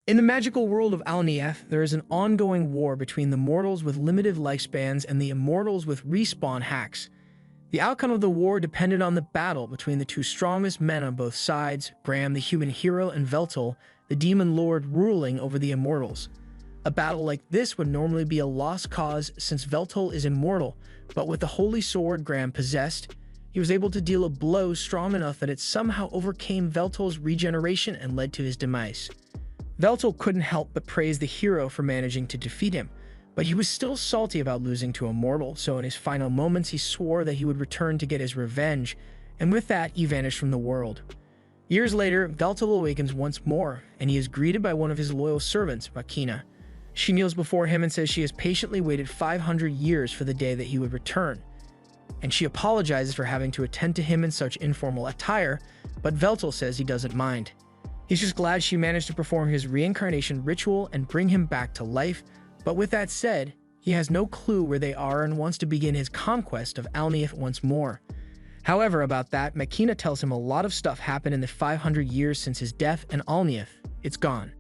In the magical world of Alnieth, there is an ongoing war between the mortals with limited lifespans and the immortals with respawn hacks. The outcome of the war depended on the battle between the two strongest men on both sides, Graham the human hero and Veltal, the demon lord ruling over the immortals. A battle like this would normally be a lost cause since Veltal is immortal, but with the holy sword Graham possessed, he was able to deal a blow strong enough that it somehow overcame Veltal's regeneration and led to his demise. Veltal couldn't help but praise the hero for managing to defeat him, but he was still salty about losing to a mortal, so in his final moments he swore that he would return to get his revenge, and with that he vanished from the world. Years later, Veltal awakens once more, and he is greeted by one of his loyal servants, Makina. She kneels before him and says she has patiently waited 500 years for the day that he would return, and she apologizes for having to attend to him in such informal attire, but Veltal says he doesn't mind. He's just glad she managed to perform his reincarnation ritual and bring him back to life, but with that said, he has no clue where they are and wants to begin his conquest of Alnieth once more. However, about that, Makina tells him a lot of stuff happened in the 500 years since his death, and Alnieth, it's gone.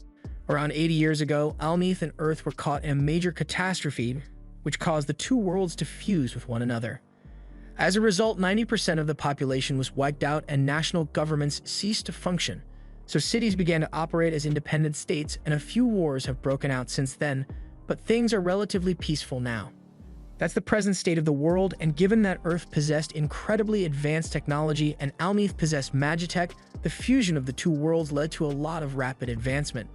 Around 80 years ago, Alnieth and Earth were caught in a major catastrophe, which caused the two worlds to fuse with one another. As a result, 90% of the population was wiped out and national governments ceased to function. So cities began to operate as independent states, and a few wars have broken out since then, but things are relatively peaceful now. That's the present state of the world, and given that Earth possessed incredibly advanced technology and Alnieth possessed magitech, the fusion of the two worlds led to a lot of rapid advancement.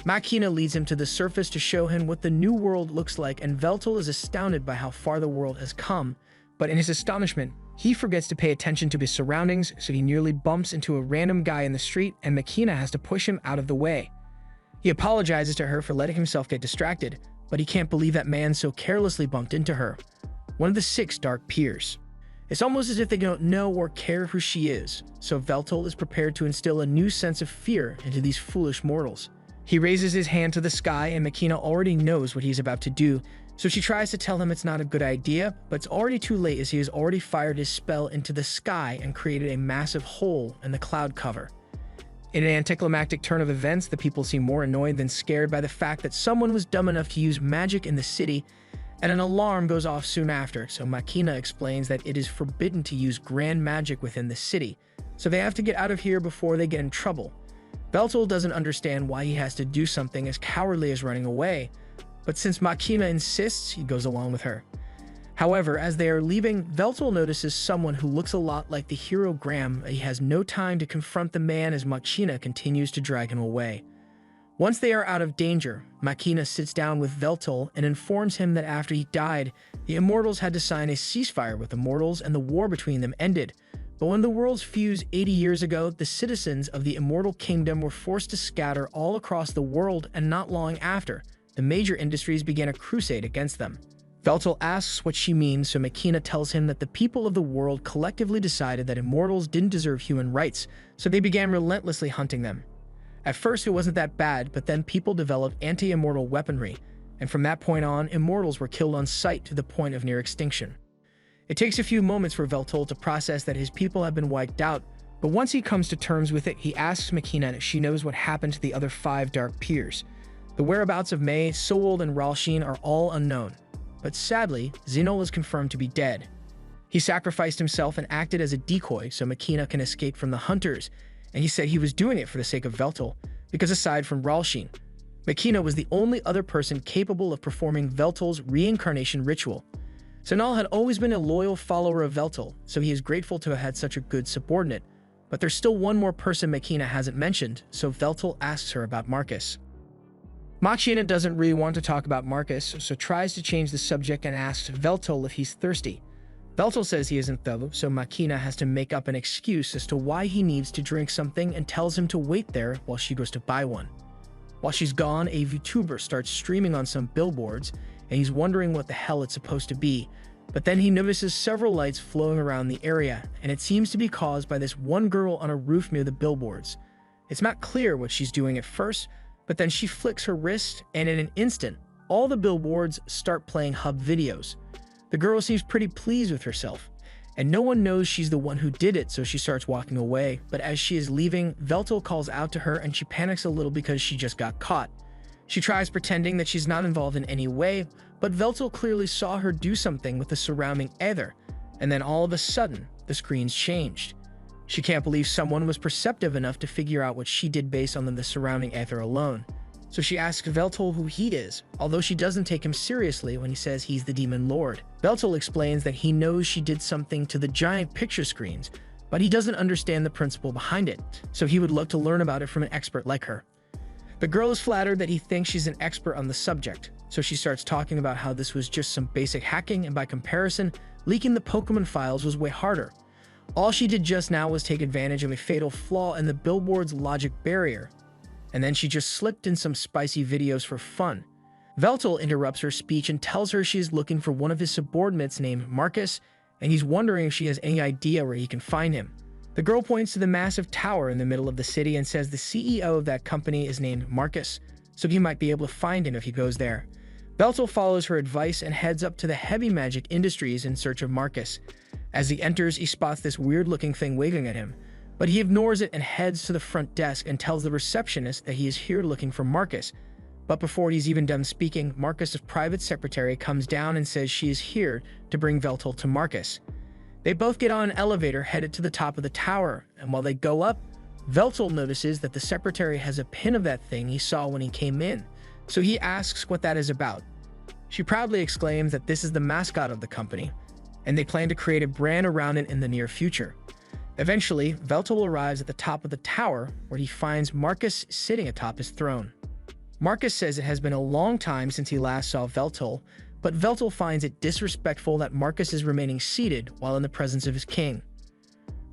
Makina leads him to the surface to show him what the new world looks like, and Veltal is astounded by how far the world has come, but in his astonishment, he forgets to pay attention to his surroundings, so he nearly bumps into a random guy in the street, and Makina has to push him out of the way. He apologizes to her for letting himself get distracted, but he can't believe that man so carelessly bumped into her, one of the 6 dark peers. It's almost as if they don't know or care who she is, so Veltal is prepared to instill a new sense of fear into these foolish mortals. He raises his hand to the sky, and Makina already knows what he's about to do, so she tries to tell him it's not a good idea, but it's already too late as he has already fired his spell into the sky and created a massive hole in the cloud cover. In an anticlimactic turn of events, the people seem more annoyed than scared by the fact that someone was dumb enough to use magic in the city, and an alarm goes off soon after, so Makina explains that it is forbidden to use grand magic within the city, so they have to get out of here before they get in trouble. Veltal doesn't understand why he has to do something as cowardly as running away, but since Makina insists, he goes along with her. However, as they are leaving, Veltal notices someone who looks a lot like the hero Graham, but he has no time to confront the man as Makina continues to drag him away. Once they are out of danger, Makina sits down with Veltal and informs him that after he died, the Immortals had to sign a ceasefire with the mortals and the war between them ended. But when the worlds fused 80 years ago, the citizens of the Immortal Kingdom were forced to scatter all across the world, and not long after, the major industries began a crusade against them. Veltal asks what she means, so Makina tells him that the people of the world collectively decided that immortals didn't deserve human rights, so they began relentlessly hunting them. At first it wasn't that bad, but then people developed anti-immortal weaponry, and from that point on, immortals were killed on sight to the point of near extinction. It takes a few moments for Veltal to process that his people have been wiped out, but once he comes to terms with it, he asks Makina if she knows what happened to the other 5 dark peers. The whereabouts of May, Sowold, and Ralshin are all unknown, but sadly, Zinol is confirmed to be dead. He sacrificed himself and acted as a decoy so Makina can escape from the hunters, and he said he was doing it for the sake of Veltal, because aside from Ralshin, Makina was the only other person capable of performing Veltal's reincarnation ritual. Zinol had always been a loyal follower of Veltal, so he is grateful to have had such a good subordinate, but there's still one more person Makina hasn't mentioned, so Veltal asks her about Marcus. Makina doesn't really want to talk about Marcus, so tries to change the subject and asks Veltal if he's thirsty. Veltal says he isn't though, so Makina has to make up an excuse as to why he needs to drink something and tells him to wait there while she goes to buy one. While she's gone, a VTuber starts streaming on some billboards, and he's wondering what the hell it's supposed to be, but then he notices several lights flowing around the area, and it seems to be caused by this one girl on a roof near the billboards. It's not clear what she's doing at first, but then she flicks her wrist, and in an instant, all the billboards start playing hub videos. The girl seems pretty pleased with herself, and no one knows she's the one who did it, so she starts walking away. But as she is leaving, Veltal calls out to her and she panics a little because she just got caught. She tries pretending that she's not involved in any way, but Veltal clearly saw her do something with the surrounding ether, and then all of a sudden, the screens changed. She can't believe someone was perceptive enough to figure out what she did based on the surrounding ether alone. So she asks Veltal who he is, although she doesn't take him seriously when he says he's the Demon Lord. Veltal explains that he knows she did something to the giant picture screens, but he doesn't understand the principle behind it, so he would love to learn about it from an expert like her. The girl is flattered that he thinks she's an expert on the subject, so she starts talking about how this was just some basic hacking, and by comparison, leaking the Pokemon files was way harder. All she did just now was take advantage of a fatal flaw in the billboard's logic barrier, and then she just slipped in some spicy videos for fun. Veltal interrupts her speech and tells her she is looking for one of his subordinates named Marcus, and he's wondering if she has any idea where he can find him. The girl points to the massive tower in the middle of the city and says the CEO of that company is named Marcus, so he might be able to find him if he goes there. Veltal follows her advice and heads up to the heavy magic industries in search of Marcus. As he enters, he spots this weird-looking thing waving at him, but he ignores it and heads to the front desk and tells the receptionist that he is here looking for Marcus. But before he's even done speaking, Marcus's private secretary comes down and says she is here to bring Veltal to Marcus. They both get on an elevator headed to the top of the tower, and while they go up, Veltal notices that the secretary has a pin of that thing he saw when he came in, so he asks what that is about. She proudly exclaims that this is the mascot of the company, and they plan to create a brand around it in the near future. Eventually, Veltal arrives at the top of the tower, where he finds Marcus sitting atop his throne. Marcus says it has been a long time since he last saw Veltal, but Veltal finds it disrespectful that Marcus is remaining seated while in the presence of his king.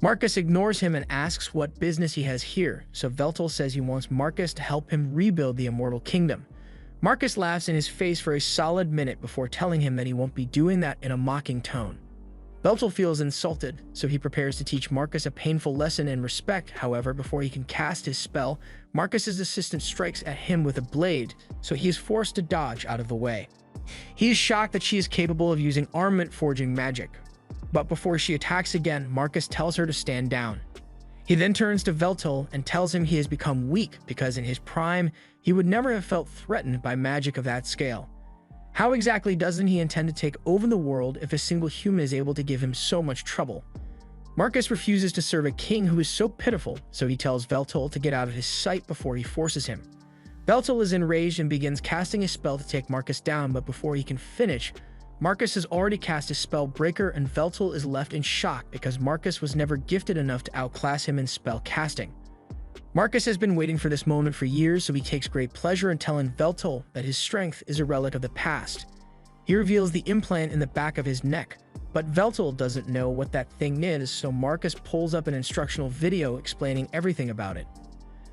Marcus ignores him and asks what business he has here, so Veltal says he wants Marcus to help him rebuild the Immortal Kingdom. Marcus laughs in his face for a solid minute before telling him that he won't be doing that in a mocking tone. Veltal feels insulted, so he prepares to teach Marcus a painful lesson in respect. However, before he can cast his spell, Marcus's assistant strikes at him with a blade, so he is forced to dodge out of the way. He is shocked that she is capable of using armament forging magic, but before she attacks again, Marcus tells her to stand down. He then turns to Veltal and tells him he has become weak because in his prime, he would never have felt threatened by magic of that scale. How exactly doesn't he intend to take over the world if a single human is able to give him so much trouble? Marcus refuses to serve a king who is so pitiful, so he tells Veltal to get out of his sight before he forces him. Veltal is enraged and begins casting a spell to take Marcus down, but before he can finish, Marcus has already cast his spell Breaker and Veltal is left in shock because Marcus was never gifted enough to outclass him in spell casting. Marcus has been waiting for this moment for years, so he takes great pleasure in telling Veltal that his strength is a relic of the past. He reveals the implant in the back of his neck, but Veltal doesn't know what that thing is, so Marcus pulls up an instructional video explaining everything about it.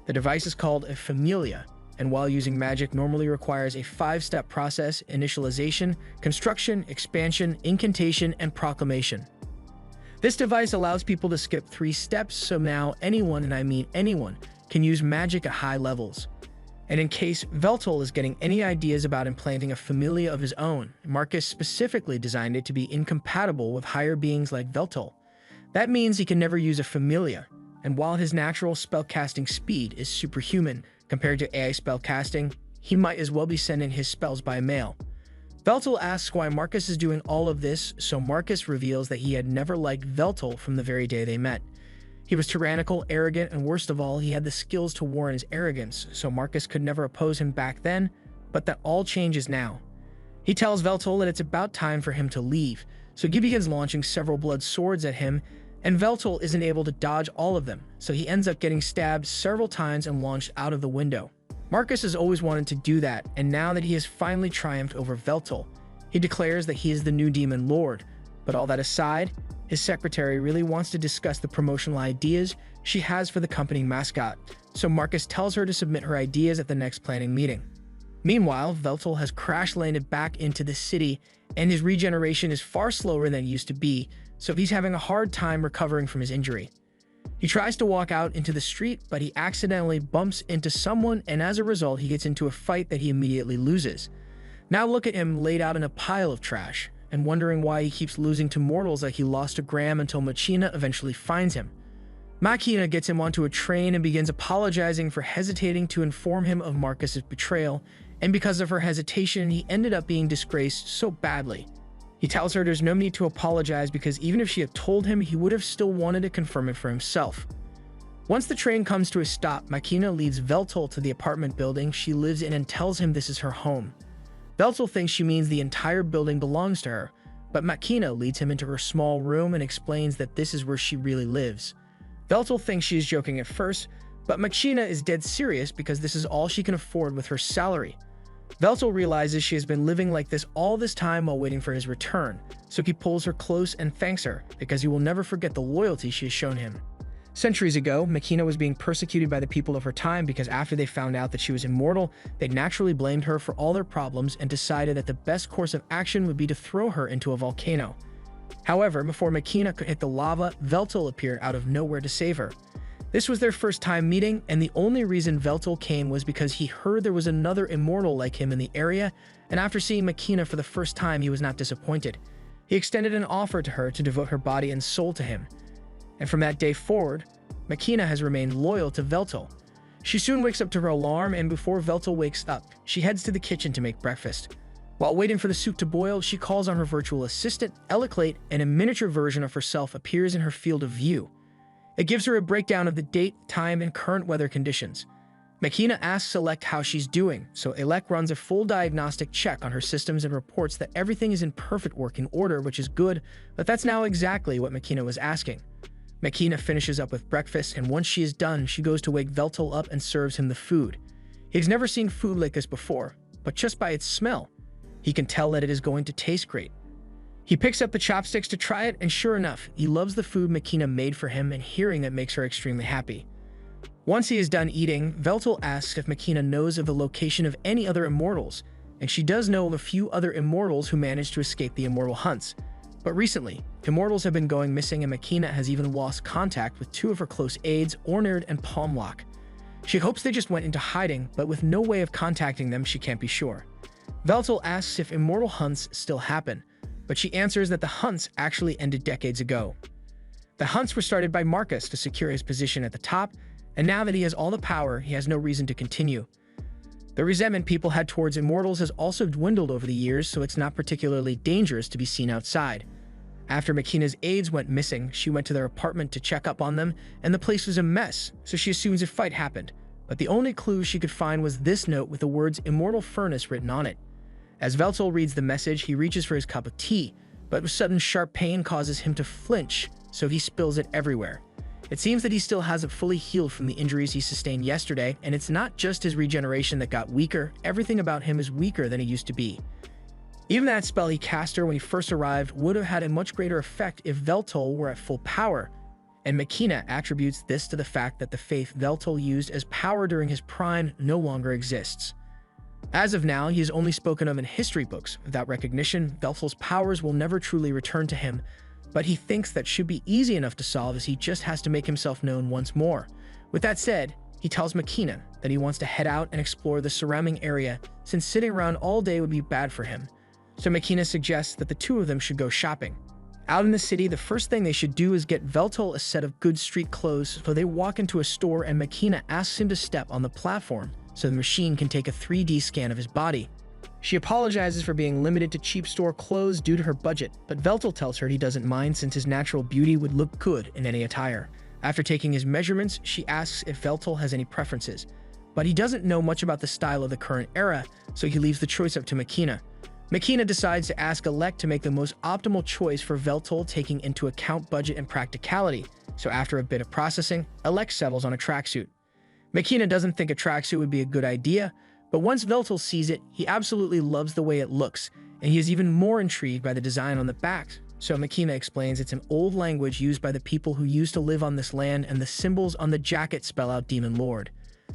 The device is called a Familia, and while using magic normally requires a 5-step process: initialization, construction, expansion, incantation, and proclamation. This device allows people to skip 3 steps, so now anyone, and I mean anyone, can use magic at high levels. And in case Veltal is getting any ideas about implanting a Familia of his own, Marcus specifically designed it to be incompatible with higher beings like Veltal. That means he can never use a Familia, and while his natural spellcasting speed is superhuman compared to AI spellcasting, he might as well be sending his spells by mail. Veltal asks why Marcus is doing all of this, so Marcus reveals that he had never liked Veltal from the very day they met. He was tyrannical, arrogant, and worst of all, he had the skills to warrant his arrogance, so Marcus could never oppose him back then, but that all changes now. He tells Veltal that it's about time for him to leave, so he begins launching several blood swords at him, and Veltal isn't able to dodge all of them, so he ends up getting stabbed several times and launched out of the window. Marcus has always wanted to do that, and now that he has finally triumphed over Veltal, he declares that he is the new Demon Lord. But all that aside, his secretary really wants to discuss the promotional ideas she has for the company mascot, so Marcus tells her to submit her ideas at the next planning meeting. Meanwhile, Veltal has crash-landed back into the city, and his regeneration is far slower than it used to be, so he's having a hard time recovering from his injury. He tries to walk out into the street, but he accidentally bumps into someone, and as a result, he gets into a fight that he immediately loses. Now look at him laid out in a pile of trash. and wondering why he keeps losing to mortals like he lost to Graham until Machina eventually finds him. Machina gets him onto a train and begins apologizing for hesitating to inform him of Marcus's betrayal, and because of her hesitation, he ended up being disgraced so badly. He tells her there's no need to apologize because even if she had told him, he would have still wanted to confirm it for himself. Once the train comes to a stop, Machina leads Veltal to the apartment building she lives in and tells him this is her home. Veltal thinks she means the entire building belongs to her, but Machina leads him into her small room and explains that this is where she really lives. Veltal thinks she is joking at first, but Machina is dead serious because this is all she can afford with her salary. Veltal realizes she has been living like this all this time while waiting for his return, so he pulls her close and thanks her because he will never forget the loyalty she has shown him. Centuries ago, Machina was being persecuted by the people of her time because after they found out that she was immortal, they naturally blamed her for all their problems and decided that the best course of action would be to throw her into a volcano. However, before Machina could hit the lava, Veltal appeared out of nowhere to save her. This was their first time meeting, and the only reason Veltal came was because he heard there was another immortal like him in the area, and after seeing Machina for the first time, he was not disappointed. He extended an offer to her to devote her body and soul to him. And from that day forward, Machina has remained loyal to Veltal. She soon wakes up to her alarm, and before Veltal wakes up, she heads to the kitchen to make breakfast. While waiting for the soup to boil, she calls on her virtual assistant, Eliclate, and a miniature version of herself appears in her field of view. It gives her a breakdown of the date, time, and current weather conditions. Machina asks Elec how she's doing, so Elec runs a full diagnostic check on her systems and reports that everything is in perfect working order, which is good, but that's now exactly what Machina was asking. Machina finishes up with breakfast, and once she is done, she goes to wake Veltal up and serves him the food. He's never seen food like this before, but just by its smell, he can tell that it is going to taste great. He picks up the chopsticks to try it, and sure enough, he loves the food Machina made for him, and hearing it makes her extremely happy. Once he is done eating, Veltal asks if Machina knows of the location of any other immortals, and she does know of a few other immortals who managed to escape the immortal hunts. But recently, immortals have been going missing, and Machina has even lost contact with two of her close aides, Ornard and Palmlock. She hopes they just went into hiding, but with no way of contacting them, she can't be sure. Veltal asks if immortal hunts still happen, but she answers that the hunts actually ended decades ago. The hunts were started by Marcus to secure his position at the top, and now that he has all the power, he has no reason to continue. The resentment people had towards immortals has also dwindled over the years, so it's not particularly dangerous to be seen outside. After Machina's aides went missing, she went to their apartment to check up on them, and the place was a mess, so she assumes a fight happened. But the only clue she could find was this note with the words Immortal Furnace written on it. As Veltal reads the message, he reaches for his cup of tea, but a sudden sharp pain causes him to flinch, so he spills it everywhere. It seems that he still hasn't fully healed from the injuries he sustained yesterday, and it's not just his regeneration that got weaker, everything about him is weaker than it used to be. Even that spell he cast her when he first arrived would have had a much greater effect if Veltal were at full power, and Machina attributes this to the fact that the faith Veltal used as power during his prime no longer exists. As of now, he is only spoken of in history books. Without recognition, Veltal's powers will never truly return to him, but he thinks that should be easy enough to solve as he just has to make himself known once more. With that said, he tells Machina that he wants to head out and explore the surrounding area since sitting around all day would be bad for him. So Machina suggests that the two of them should go shopping. Out in the city, the first thing they should do is get Veltal a set of good street clothes, so they walk into a store and Machina asks him to step on the platform so the machine can take a 3D scan of his body. She apologizes for being limited to cheap store clothes due to her budget, but Veltal tells her he doesn't mind since his natural beauty would look good in any attire. After taking his measurements, she asks if Veltal has any preferences, but he doesn't know much about the style of the current era, so he leaves the choice up to Machina. Machina decides to ask Elec to make the most optimal choice for Veltal, taking into account budget and practicality, so after a bit of processing, Elec settles on a tracksuit. Machina doesn't think a tracksuit would be a good idea, but once Veltal sees it, he absolutely loves the way it looks, and he is even more intrigued by the design on the back. So Machina explains it's an old language used by the people who used to live on this land, and the symbols on the jacket spell out Demon Lord.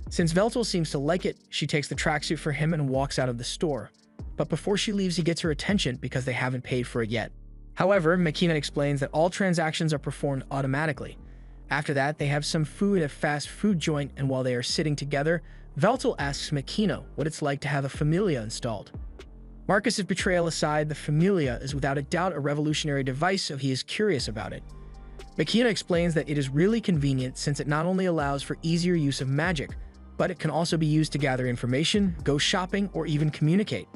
Since Veltal seems to like it, she takes the tracksuit for him and walks out of the store. But before she leaves, he gets her attention because they haven't paid for it yet. However, Machina explains that all transactions are performed automatically. After that, they have some food at a fast food joint, and while they are sitting together, Veltal asks Machina what it's like to have a Familia installed. Marcus's betrayal aside, the Familia is without a doubt a revolutionary device, so he is curious about it. Makina explains that it is really convenient since it not only allows for easier use of magic, but it can also be used to gather information, go shopping, or even communicate.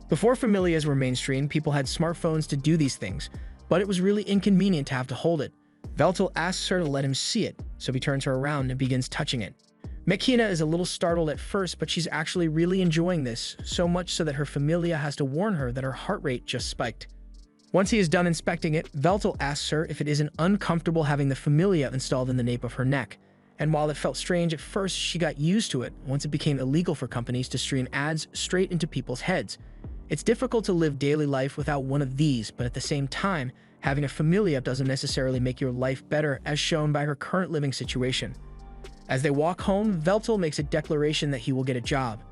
Before Familias were mainstream, people had smartphones to do these things, but it was really inconvenient to have to hold it. Veltal asks her to let him see it, so he turns her around and begins touching it. Makina is a little startled at first, but she's actually really enjoying this, so much so that her Familia has to warn her that her heart rate just spiked. Once he is done inspecting it, Veltal asks her if it isn't uncomfortable having the Familia installed in the nape of her neck. And while it felt strange at first, she got used to it once it became illegal for companies to stream ads straight into people's heads. It's difficult to live daily life without one of these, but at the same time, having a Familia doesn't necessarily make your life better, as shown by her current living situation. As they walk home, Veltal makes a declaration that he will get a job.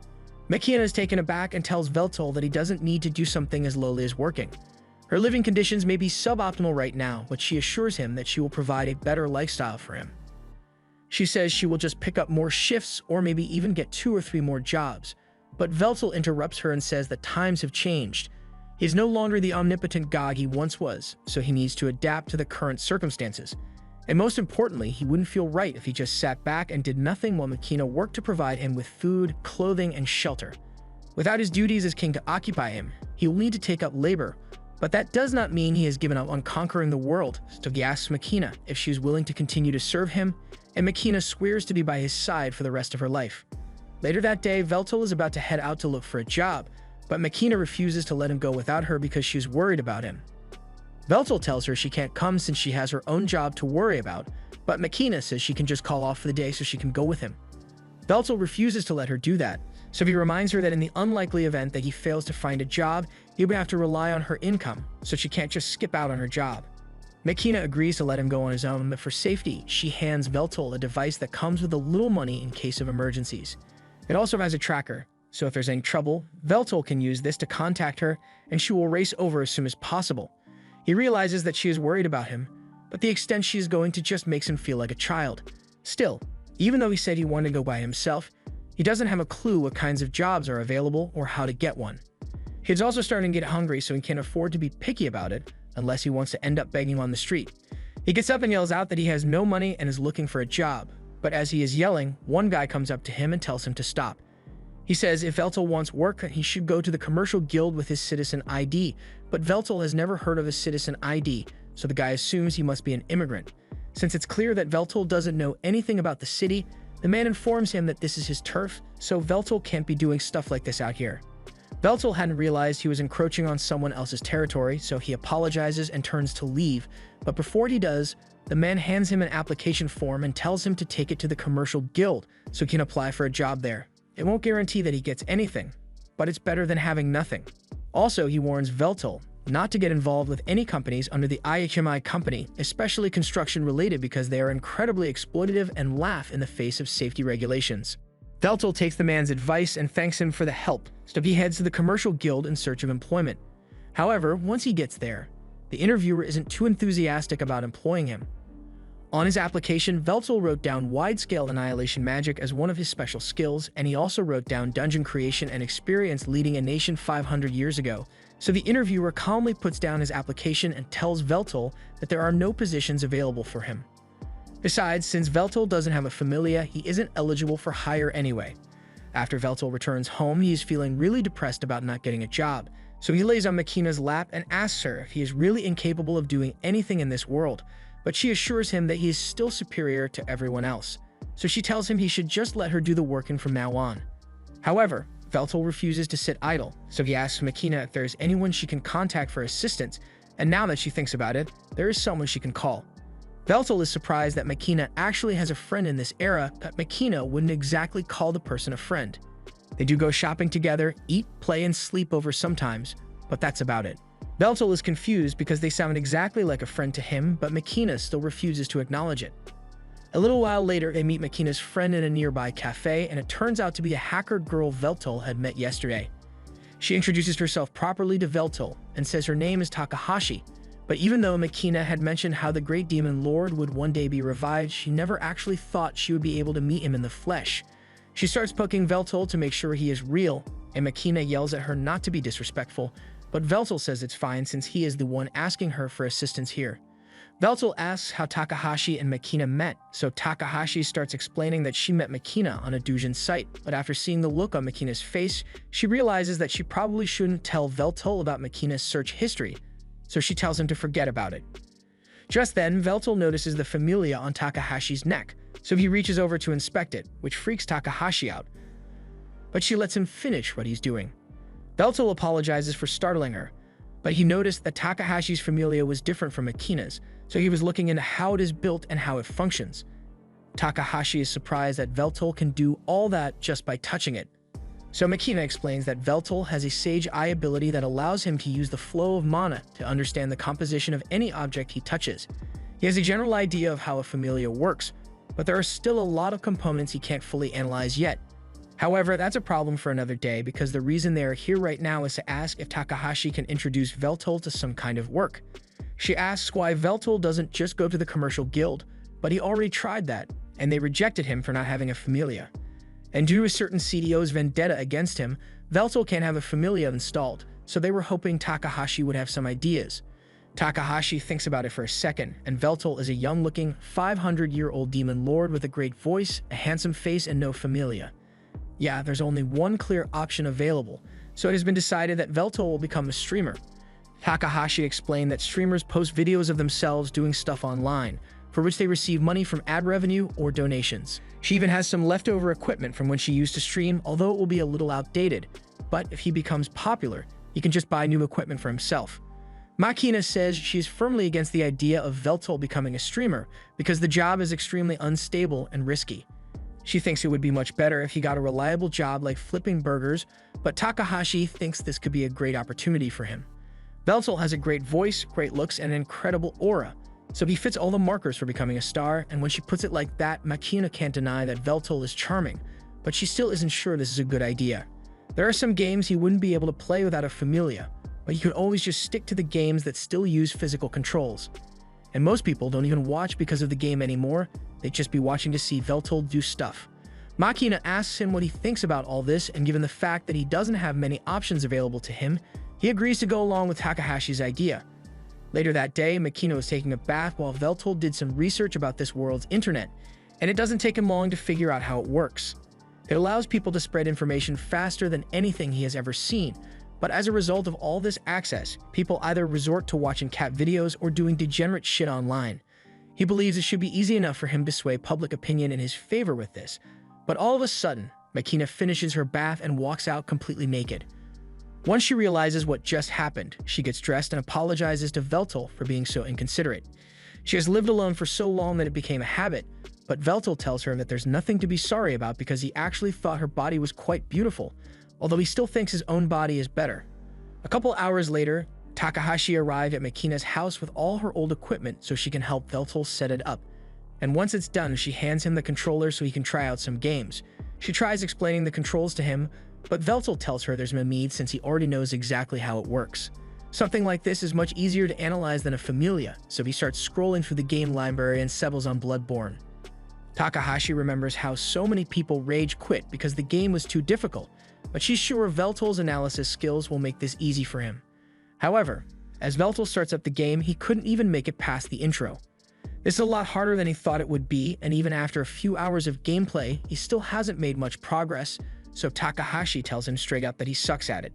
Makina is taken aback and tells Veltal that he doesn't need to do something as lowly as working. Her living conditions may be suboptimal right now, but she assures him that she will provide a better lifestyle for him. She says she will just pick up more shifts or maybe even get 2 or 3 more jobs. But Veltal interrupts her and says that times have changed. He is no longer the omnipotent god he once was, so he needs to adapt to the current circumstances. And most importantly, he wouldn't feel right if he just sat back and did nothing while Makina worked to provide him with food, clothing, and shelter. Without his duties as king to occupy him, he will need to take up labor. But that does not mean he has given up on conquering the world, so he asks Makina if she is willing to continue to serve him, and Makina swears to be by his side for the rest of her life. Later that day, Veltal is about to head out to look for a job, but Makina refuses to let him go without her because she's worried about him. Veltal tells her she can't come since she has her own job to worry about, but Makina says she can just call off for the day so she can go with him. Veltal refuses to let her do that, so he reminds her that in the unlikely event that he fails to find a job, he would have to rely on her income, so she can't just skip out on her job. Makina agrees to let him go on his own, but for safety, she hands Veltal a device that comes with a little money in case of emergencies. It also has a tracker, so if there's any trouble, Veltal can use this to contact her, and she will race over as soon as possible. He realizes that she is worried about him, but the extent she is going to just makes him feel like a child. Still, even though he said he wanted to go by himself, he doesn't have a clue what kinds of jobs are available or how to get one. He's also starting to get hungry, so he can't afford to be picky about it unless he wants to end up begging on the street. He gets up and yells out that he has no money and is looking for a job, but as he is yelling, one guy comes up to him and tells him to stop. He says if Veltal wants work, he should go to the commercial guild with his citizen ID, but Veltal has never heard of a citizen ID, so the guy assumes he must be an immigrant. Since it's clear that Veltal doesn't know anything about the city, the man informs him that this is his turf, so Veltal can't be doing stuff like this out here. Veltal hadn't realized he was encroaching on someone else's territory, so he apologizes and turns to leave, but before he does, the man hands him an application form and tells him to take it to the commercial guild so he can apply for a job there. It won't guarantee that he gets anything, but it's better than having nothing. Also, he warns Veltal not to get involved with any companies under the IHMI company, especially construction-related, because they are incredibly exploitative and laugh in the face of safety regulations. Veltal takes the man's advice and thanks him for the help, so he heads to the commercial guild in search of employment. However, once he gets there, the interviewer isn't too enthusiastic about employing him. On his application, Veltal wrote down wide-scale annihilation magic as one of his special skills, and he also wrote down dungeon creation and experience leading a nation 500 years ago. So the interviewer calmly puts down his application and tells Veltal that there are no positions available for him. Besides, since Veltal doesn't have a familia, he isn't eligible for hire anyway. After Veltal returns home, he is feeling really depressed about not getting a job, so he lays on Makina's lap and asks her if he is really incapable of doing anything in this world, but she assures him that he is still superior to everyone else, so she tells him he should just let her do the working from now on. However, Veltal refuses to sit idle, so he asks Makina if there is anyone she can contact for assistance, and now that she thinks about it, there is someone she can call. Veltal is surprised that Makina actually has a friend in this era, but Makina wouldn't exactly call the person a friend. They do go shopping together, eat, play, and sleep over sometimes, but that's about it. Veltal is confused because they sound exactly like a friend to him, but Makina still refuses to acknowledge it. A little while later, they meet Makina's friend in a nearby cafe, and it turns out to be a hacker girl Veltal had met yesterday. She introduces herself properly to Veltal and says her name is Takahashi, but even though Makina had mentioned how the Great Demon Lord would one day be revived, she never actually thought she would be able to meet him in the flesh. She starts poking Veltal to make sure he is real, and Makina yells at her not to be disrespectful, but Veltel says it's fine since he is the one asking her for assistance here. Veltel asks how Takahashi and Makina met, so Takahashi starts explaining that she met Makina on a doujin site, but after seeing the look on Makina's face, she realizes that she probably shouldn't tell Veltel about Makina's search history, so she tells him to forget about it. Just then, Veltel notices the familia on Takahashi's neck, so he reaches over to inspect it, which freaks Takahashi out, but she lets him finish what he's doing. Veltel apologizes for startling her, but he noticed that Takahashi's familia was different from Makina's, so he was looking into how it is built and how it functions. Takahashi is surprised that Veltel can do all that just by touching it. So Makina explains that Veltel has a Sage Eye ability that allows him to use the flow of mana to understand the composition of any object he touches. He has a general idea of how a familia works, but there are still a lot of components he can't fully analyze yet. However, that's a problem for another day because the reason they are here right now is to ask if Takahashi can introduce Veltel to some kind of work. She asks why Veltel doesn't just go to the commercial guild, but he already tried that, and they rejected him for not having a familia. And due to a certain CDO's vendetta against him, Veltel can't have a familia installed, so they were hoping Takahashi would have some ideas. Takahashi thinks about it for a second, and Veltel is a young-looking, 500-year-old demon lord with a great voice, a handsome face, and no familia. Yeah, there's only one clear option available, so it has been decided that Veltel will become a streamer. Takahashi explained that streamers post videos of themselves doing stuff online, for which they receive money from ad revenue or donations. She even has some leftover equipment from when she used to stream, although it will be a little outdated. But if he becomes popular, he can just buy new equipment for himself. Makina says she is firmly against the idea of Veltel becoming a streamer because the job is extremely unstable and risky. She thinks it would be much better if he got a reliable job like flipping burgers, but Takahashi thinks this could be a great opportunity for him. Veltel has a great voice, great looks, and an incredible aura, so he fits all the markers for becoming a star, and when she puts it like that, Makina can't deny that Veltel is charming, but she still isn't sure this is a good idea. There are some games he wouldn't be able to play without a familia, but he could always just stick to the games that still use physical controls. And most people don't even watch because of the game anymore, they'd just be watching to see Veltel do stuff. Makina asks him what he thinks about all this, and given the fact that he doesn't have many options available to him, he agrees to go along with Takahashi's idea. Later that day, Makina was taking a bath while Veltel did some research about this world's internet, and it doesn't take him long to figure out how it works. It allows people to spread information faster than anything he has ever seen, but as a result of all this access, people either resort to watching cat videos or doing degenerate shit online. He believes it should be easy enough for him to sway public opinion in his favor with this, but all of a sudden, Makina finishes her bath and walks out completely naked. Once she realizes what just happened, she gets dressed and apologizes to Veltel for being so inconsiderate. She has lived alone for so long that it became a habit, but Veltel tells her that there's nothing to be sorry about because he actually thought her body was quite beautiful, although he still thinks his own body is better. A couple hours later, Takahashi arrived at Makina's house with all her old equipment so she can help Veltel set it up. And once it's done, she hands him the controller so he can try out some games. She tries explaining the controls to him, but Veltel tells her there's no need since he already knows exactly how it works. Something like this is much easier to analyze than a familia, so he starts scrolling through the game library and settles on Bloodborne. Takahashi remembers how so many people rage quit because the game was too difficult, but she's sure Veltel's analysis skills will make this easy for him. However, as Veltel starts up the game, he couldn't even make it past the intro. This is a lot harder than he thought it would be, and even after a few hours of gameplay, he still hasn't made much progress, so Takahashi tells him straight up that he sucks at it.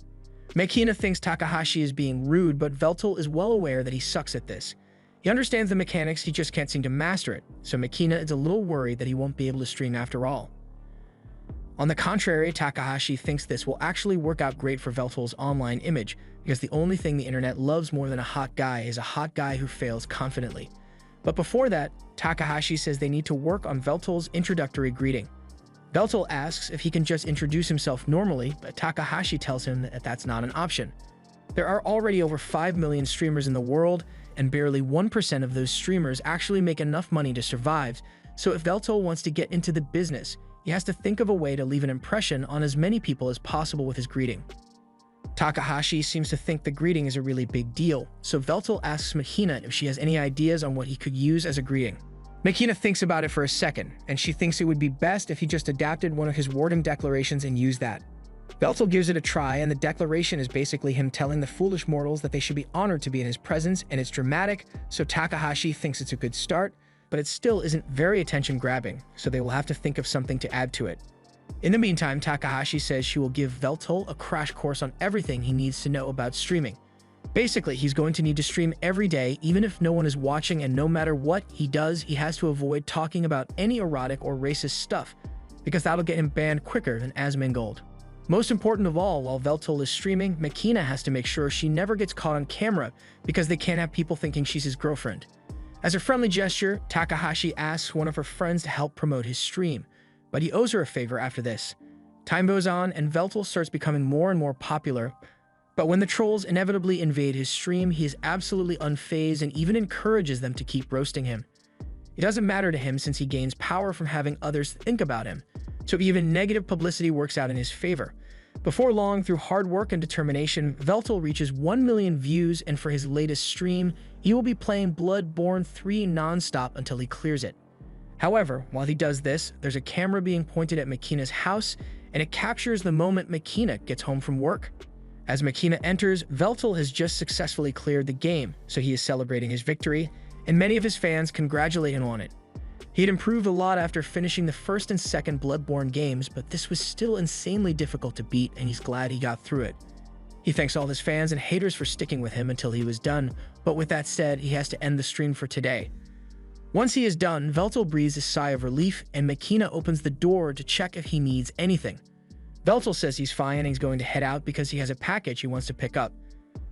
Makina thinks Takahashi is being rude, but Veltel is well aware that he sucks at this. He understands the mechanics, he just can't seem to master it, so Makina is a little worried that he won't be able to stream after all. On the contrary, Takahashi thinks this will actually work out great for Veltel's online image, because the only thing the internet loves more than a hot guy is a hot guy who fails confidently. But before that, Takahashi says they need to work on Veltel's introductory greeting. Veltel asks if he can just introduce himself normally, but Takahashi tells him that that's not an option. There are already over 5 million streamers in the world, and barely 1% of those streamers actually make enough money to survive, so if Veltel wants to get into the business, he has to think of a way to leave an impression on as many people as possible with his greeting. Takahashi seems to think the greeting is a really big deal, so Veltel asks Makina if she has any ideas on what he could use as a greeting. Makina thinks about it for a second, and she thinks it would be best if he just adapted one of his warden declarations and used that. Veltal gives it a try, and the declaration is basically him telling the foolish mortals that they should be honored to be in his presence, and it's dramatic, so Takahashi thinks it's a good start, but it still isn't very attention-grabbing, so they will have to think of something to add to it. In the meantime, Takahashi says she will give Veltal a crash course on everything he needs to know about streaming. Basically, he's going to need to stream every day, even if no one is watching, and no matter what he does, he has to avoid talking about any erotic or racist stuff, because that'll get him banned quicker than Asmongold. Most important of all, while Veltal is streaming, Makina has to make sure she never gets caught on camera, because they can't have people thinking she's his girlfriend. As a friendly gesture, Takahashi asks one of her friends to help promote his stream, but he owes her a favor after this. Time goes on, and Veltal starts becoming more and more popular, but when the trolls inevitably invade his stream, he is absolutely unfazed and even encourages them to keep roasting him. It doesn't matter to him since he gains power from having others think about him, so even negative publicity works out in his favor. Before long, through hard work and determination, Veltal reaches 1 million views, and for his latest stream, he will be playing Bloodborne 3 non-stop until he clears it. However, while he does this, there's a camera being pointed at Makina's house, and it captures the moment Makina gets home from work. As Makina enters, Veltal has just successfully cleared the game, so he is celebrating his victory, and many of his fans congratulate him on it. He had improved a lot after finishing the first and second Bloodborne games, but this was still insanely difficult to beat, and he's glad he got through it. He thanks all his fans and haters for sticking with him until he was done, but with that said, he has to end the stream for today. Once he is done, Veltal breathes a sigh of relief, and Makina opens the door to check if he needs anything. Veltal says he's fine and he's going to head out because he has a package he wants to pick up.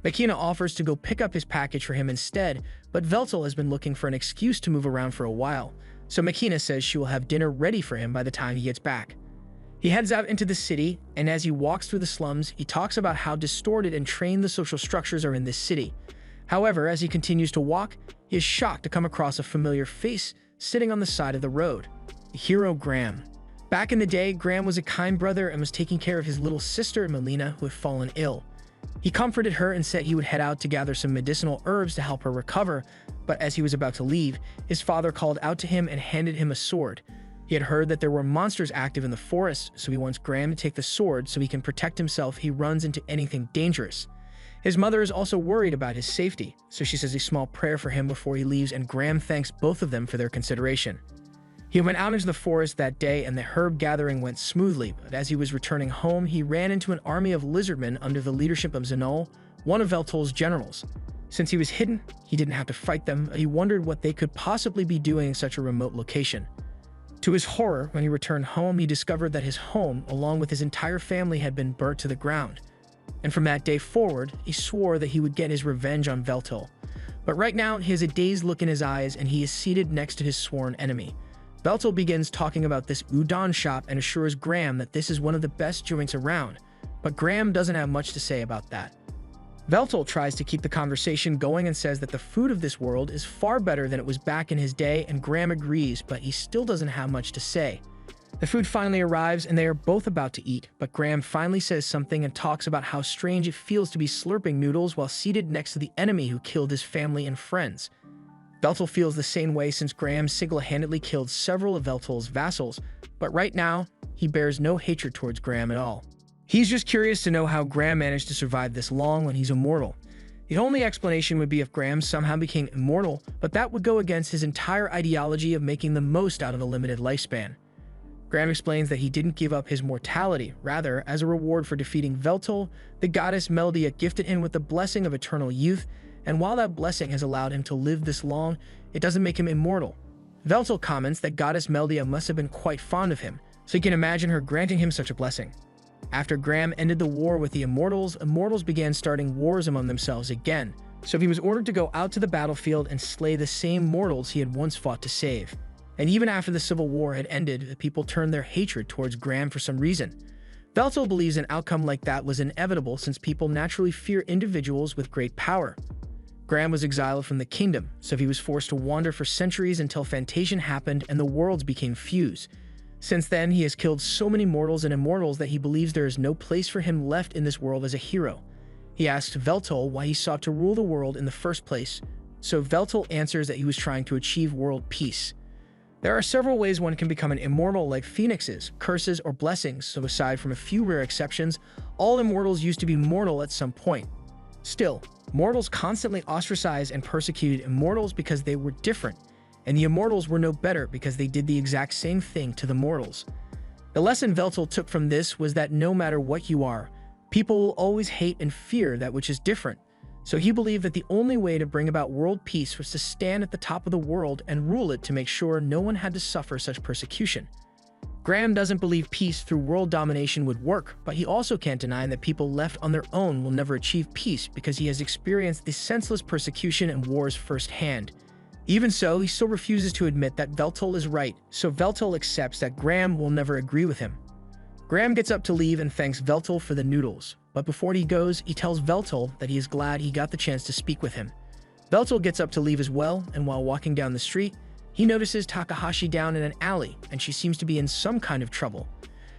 Makina offers to go pick up his package for him instead, but Veltal has been looking for an excuse to move around for a while, so Makina says she will have dinner ready for him by the time he gets back. He heads out into the city, and as he walks through the slums, he talks about how distorted and trained the social structures are in this city. However, as he continues to walk, he is shocked to come across a familiar face sitting on the side of the road. The hero Graham. Back in the day, Graham was a kind brother and was taking care of his little sister, Melina, who had fallen ill. He comforted her and said he would head out to gather some medicinal herbs to help her recover, but as he was about to leave, his father called out to him and handed him a sword. He had heard that there were monsters active in the forest, so he wants Graham to take the sword so he can protect himself if he runs into anything dangerous. His mother is also worried about his safety, so she says a small prayer for him before he leaves, and Graham thanks both of them for their consideration. He went out into the forest that day, and the herb gathering went smoothly, but as he was returning home, he ran into an army of lizardmen under the leadership of Zanol, one of Veltal's generals. Since he was hidden, he didn't have to fight them, but he wondered what they could possibly be doing in such a remote location. To his horror, when he returned home, he discovered that his home, along with his entire family, had been burnt to the ground. And from that day forward, he swore that he would get his revenge on Veltal. But right now, he has a dazed look in his eyes, and he is seated next to his sworn enemy. Veltal begins talking about this udon shop and assures Graham that this is one of the best joints around, but Graham doesn't have much to say about that. Veltal tries to keep the conversation going and says that the food of this world is far better than it was back in his day, and Graham agrees, but he still doesn't have much to say. The food finally arrives and they are both about to eat, but Graham finally says something and talks about how strange it feels to be slurping noodles while seated next to the enemy who killed his family and friends. Veltal feels the same way since Graham single-handedly killed several of Veltal's vassals, but right now, he bears no hatred towards Graham at all. He's just curious to know how Graham managed to survive this long when he's immortal. The only explanation would be if Graham somehow became immortal, but that would go against his entire ideology of making the most out of a limited lifespan. Graham explains that he didn't give up his mortality, rather, as a reward for defeating Veltal, the goddess Meldia gifted him with the blessing of eternal youth, and while that blessing has allowed him to live this long, it doesn't make him immortal. Veltal comments that goddess Meldia must have been quite fond of him, so he can imagine her granting him such a blessing. After Graham ended the war with the Immortals, Immortals began starting wars among themselves again, so he was ordered to go out to the battlefield and slay the same mortals he had once fought to save. And even after the Civil War had ended, the people turned their hatred towards Graham for some reason. Veltal believes an outcome like that was inevitable since people naturally fear individuals with great power. Graham was exiled from the kingdom, so he was forced to wander for centuries until Fantation happened and the worlds became fused. Since then, he has killed so many mortals and immortals that he believes there is no place for him left in this world as a hero. He asks Veltal why he sought to rule the world in the first place, so Veltal answers that he was trying to achieve world peace. There are several ways one can become an immortal, like phoenixes, curses, or blessings, so aside from a few rare exceptions, all immortals used to be mortal at some point. Still, mortals constantly ostracized and persecuted immortals because they were different, and the immortals were no better because they did the exact same thing to the mortals. The lesson Veltal took from this was that no matter what you are, people will always hate and fear that which is different. So he believed that the only way to bring about world peace was to stand at the top of the world and rule it to make sure no one had to suffer such persecution. Graham doesn't believe peace through world domination would work, but he also can't deny that people left on their own will never achieve peace because he has experienced the senseless persecution and wars firsthand. Even so, he still refuses to admit that Veltal is right, so Veltal accepts that Graham will never agree with him. Graham gets up to leave and thanks Veltal for the noodles, but before he goes, he tells Veltal that he is glad he got the chance to speak with him. Veltal gets up to leave as well, and while walking down the street, he notices Takahashi down in an alley, and she seems to be in some kind of trouble.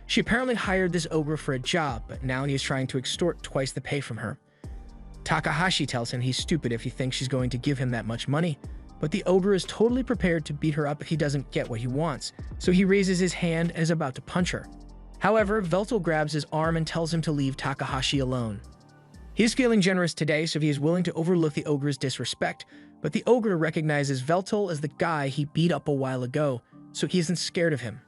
She apparently hired this ogre for a job, but now he is trying to extort twice the pay from her. Takahashi tells him he's stupid if he thinks she's going to give him that much money, but the ogre is totally prepared to beat her up if he doesn't get what he wants, so he raises his hand and is about to punch her. However, Veltal grabs his arm and tells him to leave Takahashi alone. He is feeling generous today, so he is willing to overlook the ogre's disrespect, but the ogre recognizes Veltal as the guy he beat up a while ago, so he isn't scared of him.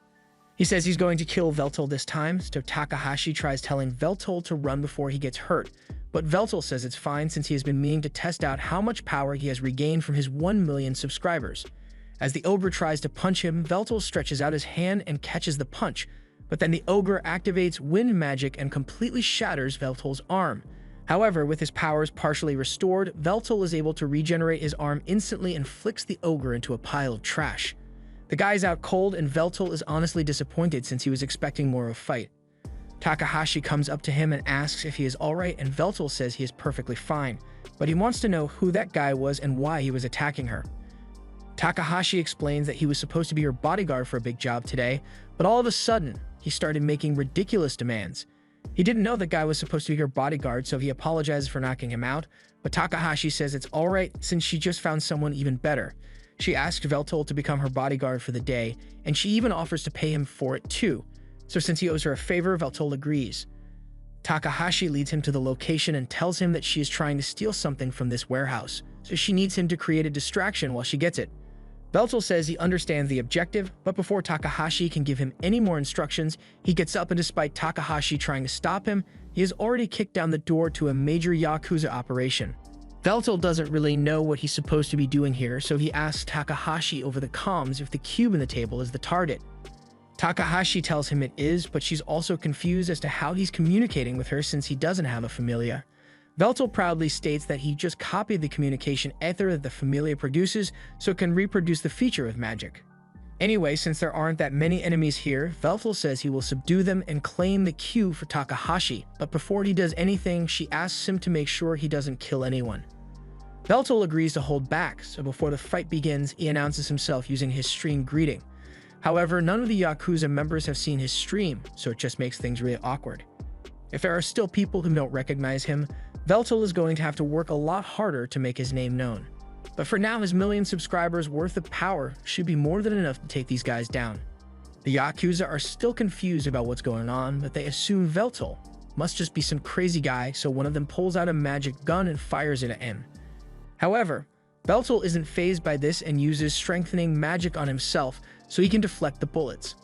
He says he's going to kill Veltal this time, so Takahashi tries telling Veltal to run before he gets hurt, but Veltal says it's fine since he has been meaning to test out how much power he has regained from his 1 million subscribers. As the ogre tries to punch him, Veltal stretches out his hand and catches the punch, but then the ogre activates wind magic and completely shatters Veltal's arm. However, with his powers partially restored, Veltal is able to regenerate his arm instantly and flicks the ogre into a pile of trash. The guy's out cold and Veltal is honestly disappointed since he was expecting more of a fight. Takahashi comes up to him and asks if he is alright, and Veltal says he is perfectly fine, but he wants to know who that guy was and why he was attacking her. Takahashi explains that he was supposed to be her bodyguard for a big job today, but all of a sudden, he started making ridiculous demands. He didn't know the guy was supposed to be her bodyguard, so he apologizes for knocking him out, but Takahashi says it's alright since she just found someone even better. She asked Veltal to become her bodyguard for the day, and she even offers to pay him for it too. So since he owes her a favor, Veltal agrees. Takahashi leads him to the location and tells him that she is trying to steal something from this warehouse, so she needs him to create a distraction while she gets it. Veltal says he understands the objective, but before Takahashi can give him any more instructions, he gets up and despite Takahashi trying to stop him, he has already kicked down the door to a major Yakuza operation. Veltal doesn't really know what he's supposed to be doing here, so he asks Takahashi over the comms if the cube in the table is the target. Takahashi tells him it is, but she's also confused as to how he's communicating with her since he doesn't have a familia. Veltal proudly states that he just copied the communication ether that the familia produces so it can reproduce the feature of magic. Anyway, since there aren't that many enemies here, Veltal says he will subdue them and claim the cube for Takahashi, but before he does anything, she asks him to make sure he doesn't kill anyone. Veltal agrees to hold back, so before the fight begins, he announces himself using his stream greeting. However, none of the Yakuza members have seen his stream, so it just makes things really awkward. If there are still people who don't recognize him, Veltal is going to have to work a lot harder to make his name known. But for now, his million subscribers worth of power should be more than enough to take these guys down. The Yakuza are still confused about what's going on, but they assume Veltal must just be some crazy guy, so one of them pulls out a magic gun and fires it at him. However, Veltal isn't fazed by this and uses strengthening magic on himself so he can deflect the bullets.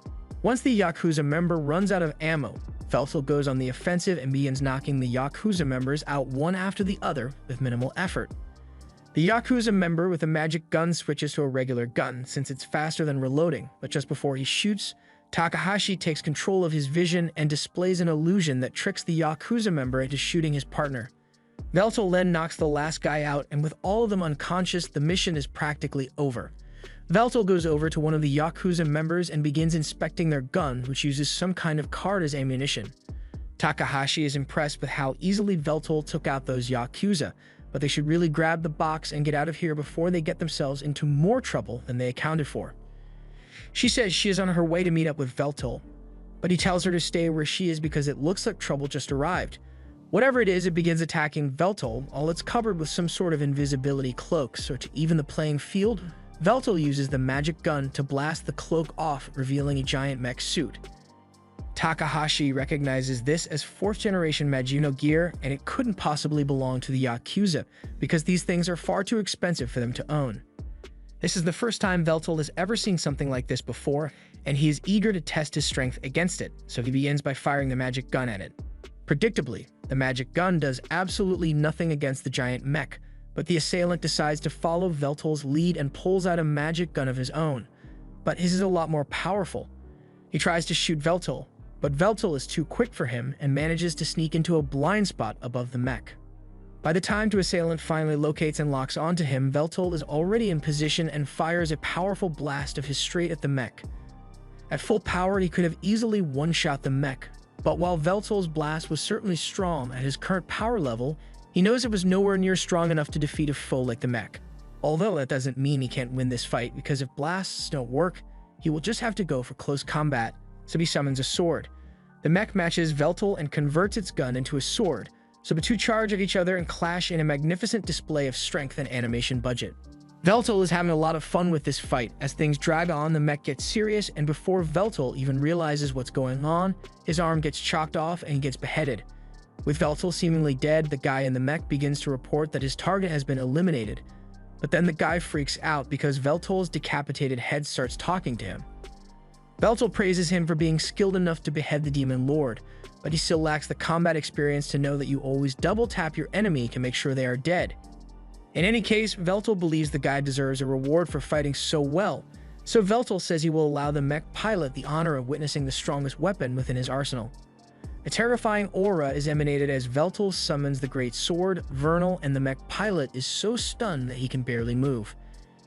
Once the Yakuza member runs out of ammo, Veltal goes on the offensive and begins knocking the Yakuza members out one after the other with minimal effort. The Yakuza member with a magic gun switches to a regular gun since it's faster than reloading, but just before he shoots, Takahashi takes control of his vision and displays an illusion that tricks the Yakuza member into shooting his partner. Veltal then knocks the last guy out, and with all of them unconscious, the mission is practically over. Veltal goes over to one of the Yakuza members and begins inspecting their gun, which uses some kind of card as ammunition. Takahashi is impressed with how easily Veltal took out those Yakuza, but they should really grab the box and get out of here before they get themselves into more trouble than they accounted for. She says she is on her way to meet up with Veltal, but he tells her to stay where she is because it looks like trouble just arrived. Whatever it is, it begins attacking Veltal, all it's covered with some sort of invisibility cloak, so to even the playing field, Veltal uses the magic gun to blast the cloak off, revealing a giant mech suit. Takahashi recognizes this as 4th generation Magino gear, and it couldn't possibly belong to the Yakuza because these things are far too expensive for them to own. This is the first time Veltal has ever seen something like this before, and he is eager to test his strength against it, so he begins by firing the magic gun at it. Predictably, the magic gun does absolutely nothing against the giant mech, but the assailant decides to follow Veltal's lead and pulls out a magic gun of his own. But his is a lot more powerful. He tries to shoot Veltal, but Veltal is too quick for him and manages to sneak into a blind spot above the mech. By the time the assailant finally locates and locks onto him, Veltal is already in position and fires a powerful blast of his straight at the mech. At full power, he could have easily one-shot the mech, but while Veltal's blast was certainly strong at his current power level, he knows it was nowhere near strong enough to defeat a foe like the mech. Although that doesn't mean he can't win this fight, because if blasts don't work, he will just have to go for close combat, so he summons a sword. The mech matches Veltal and converts its gun into a sword, so the two charge at each other and clash in a magnificent display of strength and animation budget. Veltal is having a lot of fun with this fight. As things drag on, the mech gets serious, and before Veltal even realizes what's going on, his arm gets chopped off and he gets beheaded. With Veltal seemingly dead, the guy in the mech begins to report that his target has been eliminated. But then the guy freaks out because Veltal's decapitated head starts talking to him. Veltal praises him for being skilled enough to behead the Demon Lord, but he still lacks the combat experience to know that you always double tap your enemy to make sure they are dead. In any case, Veltal believes the guy deserves a reward for fighting so well, so Veltal says he will allow the mech pilot the honor of witnessing the strongest weapon within his arsenal. A terrifying aura is emanated as Veltal summons the great sword, Vernal, and the mech pilot is so stunned that he can barely move.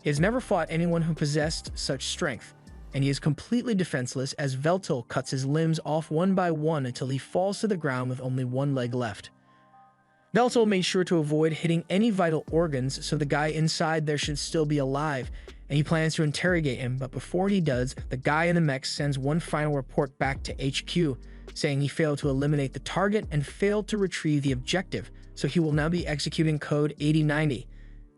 He has never fought anyone who possessed such strength, and he is completely defenseless as Veltal cuts his limbs off one by one until he falls to the ground with only one leg left. Veltal made sure to avoid hitting any vital organs, so the guy inside there should still be alive, and he plans to interrogate him, but before he does, the guy in the mech sends one final report back to HQ, saying he failed to eliminate the target and failed to retrieve the objective, so he will now be executing code 8090.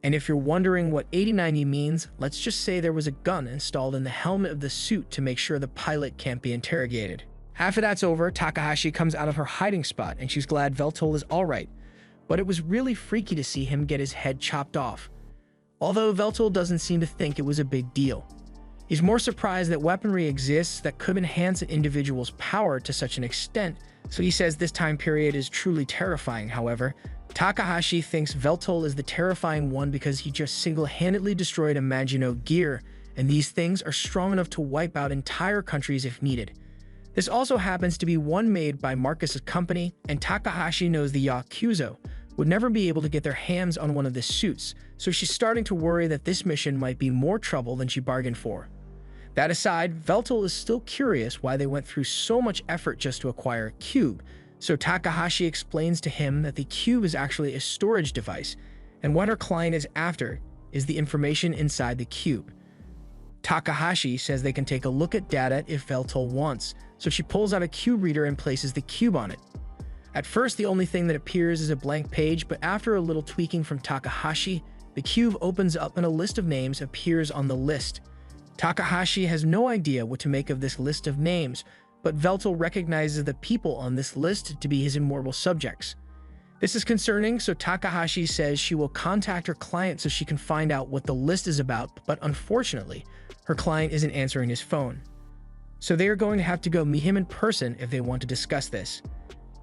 And if you're wondering what 8090 means, let's just say there was a gun installed in the helmet of the suit to make sure the pilot can't be interrogated. After that's over, Takahashi comes out of her hiding spot and she's glad Veltal is alright, but it was really freaky to see him get his head chopped off. Although Veltal doesn't seem to think it was a big deal. He's more surprised that weaponry exists that could enhance an individual's power to such an extent, so he says this time period is truly terrifying. However, Takahashi thinks Veltal is the terrifying one because he just single-handedly destroyed a Magino gear, and these things are strong enough to wipe out entire countries if needed. This also happens to be one made by Marcus's company, and Takahashi knows the Yakuza would never be able to get their hands on one of the suits, so she's starting to worry that this mission might be more trouble than she bargained for. That aside, Veltal is still curious why they went through so much effort just to acquire a cube, so Takahashi explains to him that the cube is actually a storage device, and what her client is after is the information inside the cube. Takahashi says they can take a look at data if Veltal wants, so she pulls out a cube reader and places the cube on it. At first, the only thing that appears is a blank page, but after a little tweaking from Takahashi, the cube opens up and a list of names appears on the list. Takahashi has no idea what to make of this list of names, but Veltal recognizes the people on this list to be his immortal subjects. This is concerning, so Takahashi says she will contact her client so she can find out what the list is about, but unfortunately, her client isn't answering his phone. So they are going to have to go meet him in person if they want to discuss this.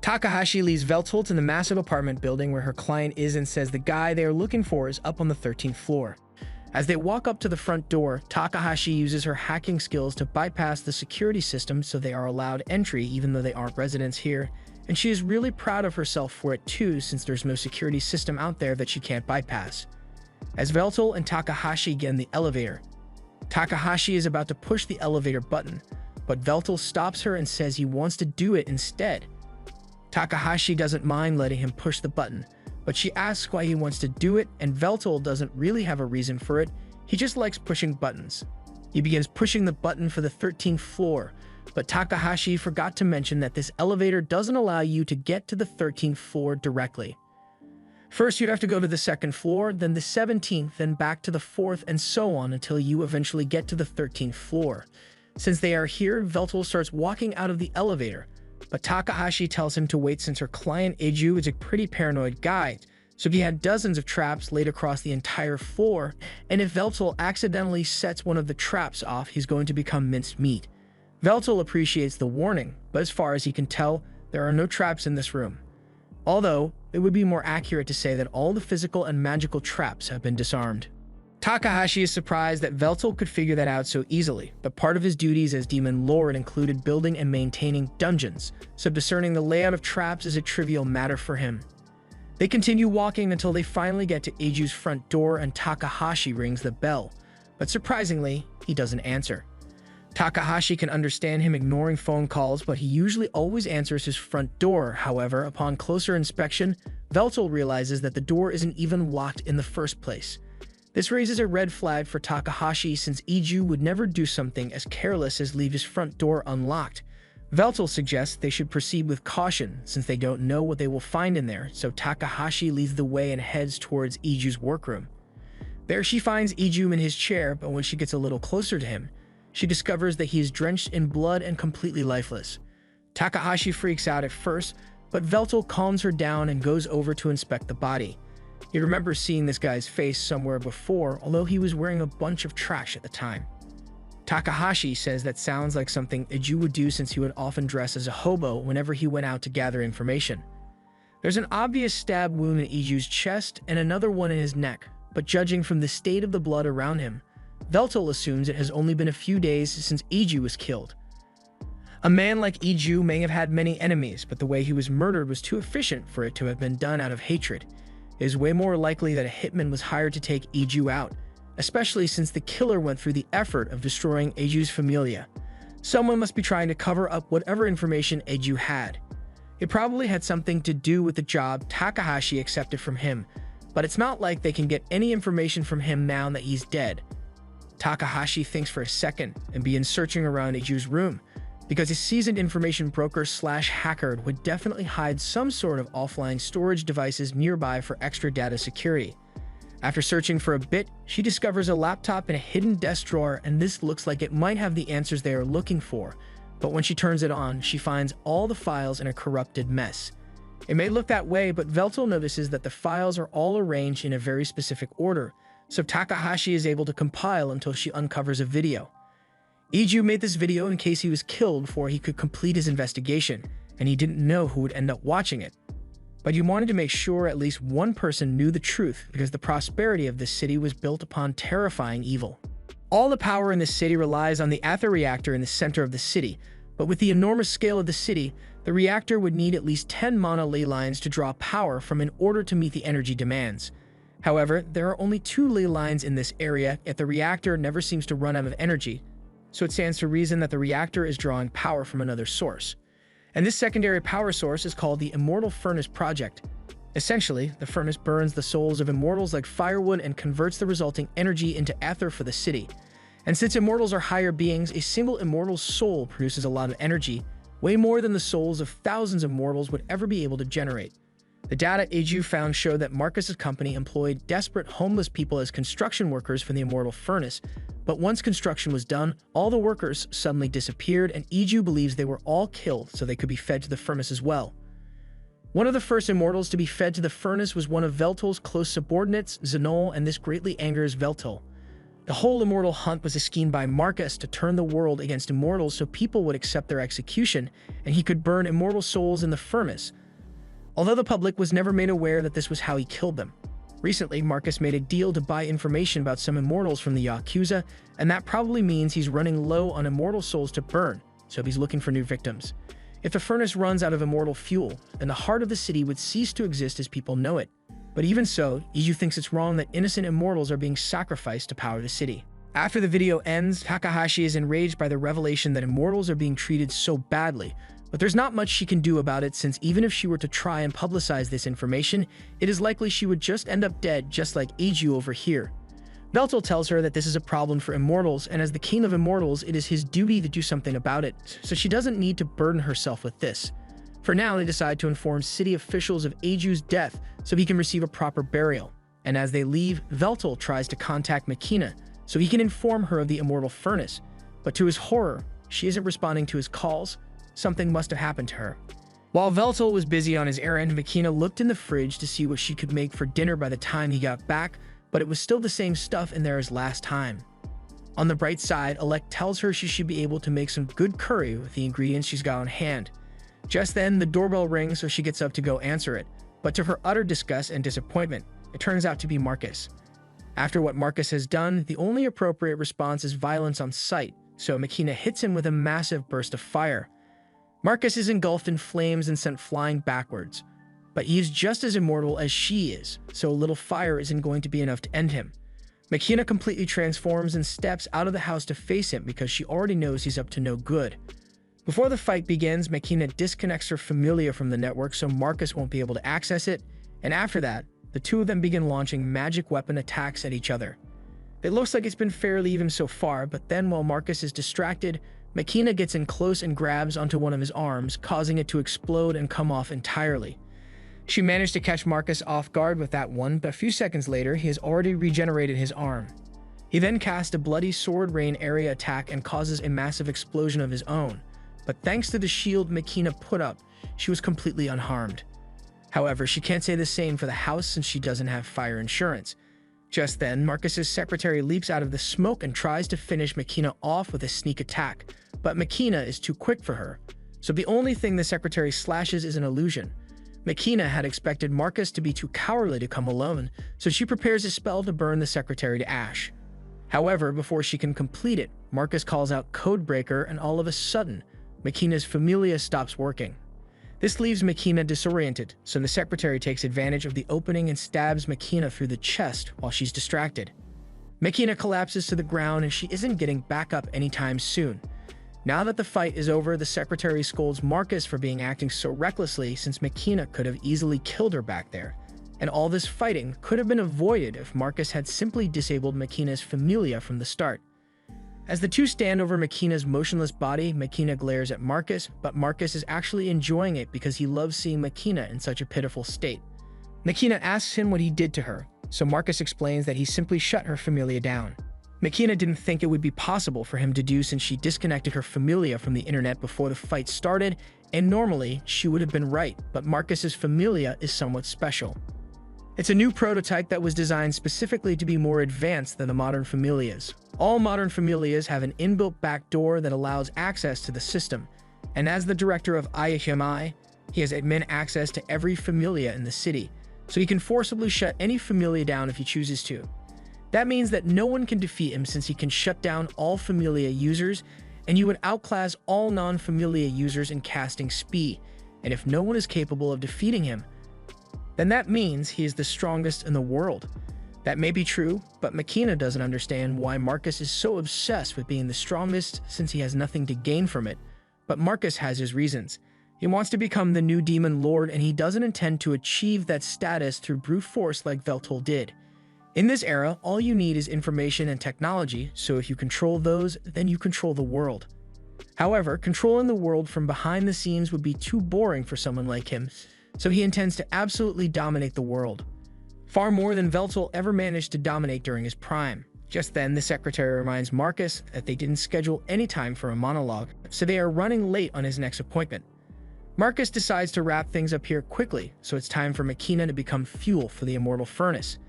Takahashi leads Veltal to the massive apartment building where her client is and says the guy they are looking for is up on the 13th floor. As they walk up to the front door, Takahashi uses her hacking skills to bypass the security system so they are allowed entry even though they aren't residents here, and she is really proud of herself for it too since there's no security system out there that she can't bypass. As Veltal and Takahashi get in the elevator, Takahashi is about to push the elevator button, but Veltal stops her and says he wants to do it instead. Takahashi doesn't mind letting him push the button, but she asks why he wants to do it, and Veltal doesn't really have a reason for it, he just likes pushing buttons. He begins pushing the button for the 13th floor, but Takahashi forgot to mention that this elevator doesn't allow you to get to the 13th floor directly. First, you'd have to go to the second floor, then the 17th, then back to the 4th, and so on until you eventually get to the 13th floor. Since they are here, Veltal starts walking out of the elevator, but Takahashi tells him to wait since her client Eiju is a pretty paranoid guy, so he had dozens of traps laid across the entire floor, and if Veltal accidentally sets one of the traps off, he's going to become minced meat. Veltal appreciates the warning, but as far as he can tell, there are no traps in this room. Although, it would be more accurate to say that all the physical and magical traps have been disarmed. Takahashi is surprised that Veltal could figure that out so easily, but part of his duties as Demon Lord included building and maintaining dungeons, so discerning the layout of traps is a trivial matter for him. They continue walking until they finally get to Eiju's front door and Takahashi rings the bell, but surprisingly, he doesn't answer. Takahashi can understand him ignoring phone calls, but he usually always answers his front door. However, upon closer inspection, Veltal realizes that the door isn't even locked in the first place. This raises a red flag for Takahashi since Eiju would never do something as careless as leave his front door unlocked. Veltal suggests they should proceed with caution since they don't know what they will find in there, so Takahashi leads the way and heads towards Eiju's workroom. There she finds Eiju in his chair, but when she gets a little closer to him, she discovers that he is drenched in blood and completely lifeless. Takahashi freaks out at first, but Veltal calms her down and goes over to inspect the body. He remembers seeing this guy's face somewhere before, although he was wearing a bunch of trash at the time. Takahashi says that sounds like something Eiju would do since he would often dress as a hobo whenever he went out to gather information. There's an obvious stab wound in Eiju's chest and another one in his neck, but judging from the state of the blood around him, Veltal assumes it has only been a few days since Eiju was killed. A man like Eiju may have had many enemies, but the way he was murdered was too efficient for it to have been done out of hatred. It is way more likely that a hitman was hired to take Eiju out, especially since the killer went through the effort of destroying Eiju's familia. Someone must be trying to cover up whatever information Eiju had. It probably had something to do with the job Takahashi accepted from him, but it's not like they can get any information from him now that he's dead. Takahashi thinks for a second and begins searching around Eiju's room, because a seasoned information broker/hacker would definitely hide some sort of offline storage devices nearby for extra data security. After searching for a bit, she discovers a laptop in a hidden desk drawer, and this looks like it might have the answers they are looking for, but when she turns it on, she finds all the files in a corrupted mess. It may look that way, but Veltal notices that the files are all arranged in a very specific order, so Takahashi is able to compile until she uncovers a video. Eiju made this video in case he was killed before he could complete his investigation, and he didn't know who would end up watching it. But he wanted to make sure at least one person knew the truth because the prosperity of this city was built upon terrifying evil. All the power in this city relies on the Aether reactor in the center of the city, but with the enormous scale of the city, the reactor would need at least 10 mana ley lines to draw power from in order to meet the energy demands. However, there are only 2 ley lines in this area, yet the reactor never seems to run out of energy, so it stands to reason that the reactor is drawing power from another source. And this secondary power source is called the Immortal Furnace Project. Essentially, the furnace burns the souls of immortals like firewood and converts the resulting energy into ether for the city. And since immortals are higher beings, a single immortal's soul produces a lot of energy, way more than the souls of thousands of mortals would ever be able to generate. The data Eiju found showed that Marcus's company employed desperate homeless people as construction workers for the Immortal Furnace, but once construction was done, all the workers suddenly disappeared, and Eiju believes they were all killed so they could be fed to the furnace as well. One of the first immortals to be fed to the furnace was one of Veltal's close subordinates, Zenol, and this greatly angers Veltal. The whole immortal hunt was a scheme by Marcus to turn the world against immortals so people would accept their execution, and he could burn immortal souls in the furnace, although the public was never made aware that this was how he killed them. Recently, Marcus made a deal to buy information about some immortals from the Yakuza, and that probably means he's running low on immortal souls to burn, so he's looking for new victims. If the furnace runs out of immortal fuel, then the heart of the city would cease to exist as people know it. But even so, Eiju thinks it's wrong that innocent immortals are being sacrificed to power the city. After the video ends, Takahashi is enraged by the revelation that immortals are being treated so badly, but there's not much she can do about it since even if she were to try and publicize this information, it is likely she would just end up dead just like Eiju over here. Veltal tells her that this is a problem for immortals, and as the king of immortals, it is his duty to do something about it, so she doesn't need to burden herself with this. For now, they decide to inform city officials of Aju's death so he can receive a proper burial. And as they leave, Veltal tries to contact Makina so he can inform her of the immortal furnace. But to his horror, she isn't responding to his calls. Something must have happened to her. While Veltal was busy on his errand, Makina looked in the fridge to see what she could make for dinner by the time he got back, but it was still the same stuff in there as last time. On the bright side, Alec tells her she should be able to make some good curry with the ingredients she's got on hand. Just then, the doorbell rings, so she gets up to go answer it. But to her utter disgust and disappointment, it turns out to be Marcus. After what Marcus has done, the only appropriate response is violence on sight, so Makina hits him with a massive burst of fire. Marcus is engulfed in flames and sent flying backwards. But he is just as immortal as she is, so a little fire isn't going to be enough to end him. Makina completely transforms and steps out of the house to face him because she already knows he's up to no good. Before the fight begins, Makina disconnects her familia from the network so Marcus won't be able to access it, and after that, the two of them begin launching magic weapon attacks at each other. It looks like it's been fairly even so far, but then while Marcus is distracted, Makina gets in close and grabs onto one of his arms, causing it to explode and come off entirely. She managed to catch Marcus off guard with that one, but a few seconds later, he has already regenerated his arm. He then casts a bloody sword rain area attack and causes a massive explosion of his own, but thanks to the shield Makina put up, she was completely unharmed. However, she can't say the same for the house since she doesn't have fire insurance. Just then, Marcus's secretary leaps out of the smoke and tries to finish Makina off with a sneak attack, but Makina is too quick for her, so the only thing the secretary slashes is an illusion. Makina had expected Marcus to be too cowardly to come alone, so she prepares a spell to burn the secretary to ash. However, before she can complete it, Marcus calls out Codebreaker, and all of a sudden, Makina's familia stops working. This leaves Makina disoriented, so the secretary takes advantage of the opening and stabs Makina through the chest while she's distracted. Makina collapses to the ground and she isn't getting back up anytime soon. Now that the fight is over, the secretary scolds Marcus for being acting so recklessly since Makina could have easily killed her back there. And all this fighting could have been avoided if Marcus had simply disabled Makina's familia from the start. As the two stand over Makina's motionless body, Makina glares at Marcus, but Marcus is actually enjoying it because he loves seeing Makina in such a pitiful state. Makina asks him what he did to her, so Marcus explains that he simply shut her familia down. Makina didn't think it would be possible for him to do since she disconnected her familia from the internet before the fight started, and normally she would have been right, but Marcus's familia is somewhat special. It's a new prototype that was designed specifically to be more advanced than the modern familias. All modern familias have an inbuilt backdoor that allows access to the system, and as the director of IHMI, he has admin access to every familia in the city, so he can forcibly shut any familia down if he chooses to. That means that no one can defeat him since he can shut down all familia users, and you would outclass all non-familia users in casting speed, and if no one is capable of defeating him, then that means he is the strongest in the world. That may be true, but Makina doesn't understand why Marcus is so obsessed with being the strongest since he has nothing to gain from it. But Marcus has his reasons. He wants to become the new demon lord, and he doesn't intend to achieve that status through brute force like Veltal did. In this era, all you need is information and technology, so if you control those, then you control the world. However, controlling the world from behind the scenes would be too boring for someone like him, so he intends to absolutely dominate the world. Far more than Veltal ever managed to dominate during his prime. Just then, the secretary reminds Marcus that they didn't schedule any time for a monologue, so they are running late on his next appointment. Marcus decides to wrap things up here quickly, so it's time for Makina to become fuel for the immortal furnace.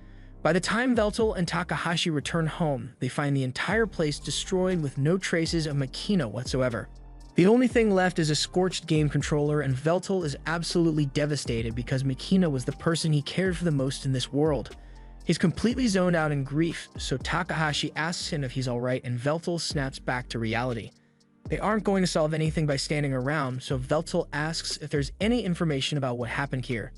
By the time Veltal and Takahashi return home, they find the entire place destroyed with no traces of Makina whatsoever. The only thing left is a scorched game controller, and Veltal is absolutely devastated because Makina was the person he cared for the most in this world. He's completely zoned out in grief, so Takahashi asks him if he's alright, and Veltal snaps back to reality. They aren't going to solve anything by standing around, so Veltal asks if there's any information about what happened here.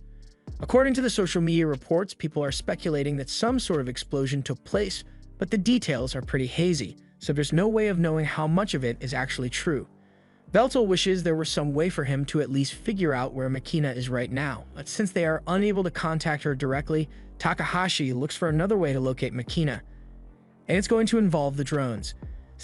According to the social media reports, people are speculating that some sort of explosion took place, but the details are pretty hazy, so there's no way of knowing how much of it is actually true. Veltal wishes there were some way for him to at least figure out where Makina is right now, but since they are unable to contact her directly, Takahashi looks for another way to locate Makina, and it's going to involve the drones.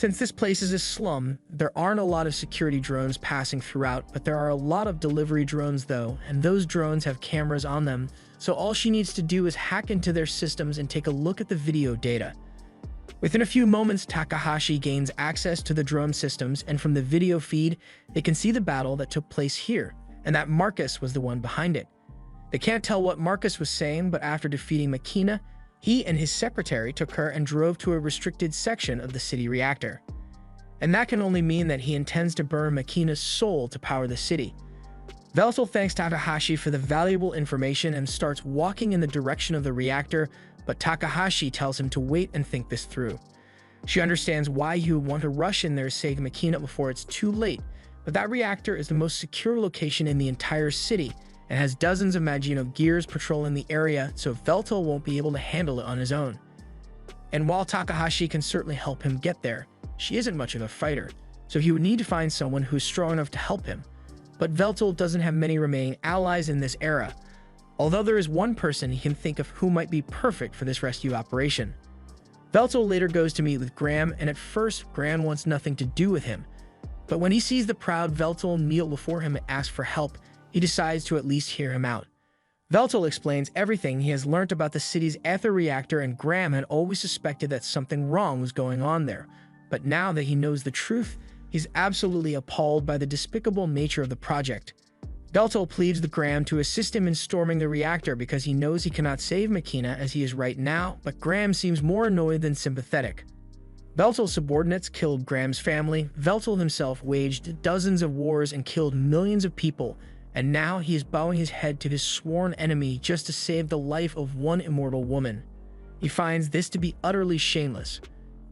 Since this place is a slum, there aren't a lot of security drones passing throughout, but there are a lot of delivery drones though, and those drones have cameras on them, so all she needs to do is hack into their systems and take a look at the video data. Within a few moments, Takahashi gains access to the drone systems, and from the video feed, they can see the battle that took place here, and that Marcus was the one behind it. They can't tell what Marcus was saying, but after defeating Makina, he and his secretary took her and drove to a restricted section of the city reactor. And that can only mean that he intends to burn Makina's soul to power the city. Veltal thanks Takahashi for the valuable information and starts walking in the direction of the reactor, but Takahashi tells him to wait and think this through. She understands why he would want to rush in there to save Makina before it's too late, but that reactor is the most secure location in the entire city and has dozens of Magino gears patrolling the area, so Veltal won't be able to handle it on his own. And while Takahashi can certainly help him get there, she isn't much of a fighter, so he would need to find someone who's strong enough to help him. But Veltal doesn't have many remaining allies in this era, although there is one person he can think of who might be perfect for this rescue operation. Veltal later goes to meet with Graham, and at first, Graham wants nothing to do with him. But when he sees the proud Veltal kneel before him and ask for help, he decides to at least hear him out. Veltal explains everything he has learnt about the city's ether reactor, and Graham had always suspected that something wrong was going on there. But now that he knows the truth, he's absolutely appalled by the despicable nature of the project. Veltal pleads with Graham to assist him in storming the reactor because he knows he cannot save Makina as he is right now, but Graham seems more annoyed than sympathetic. Veltal's subordinates killed Graham's family, Veltal himself waged dozens of wars and killed millions of people, and now he is bowing his head to his sworn enemy just to save the life of one immortal woman. He finds this to be utterly shameless.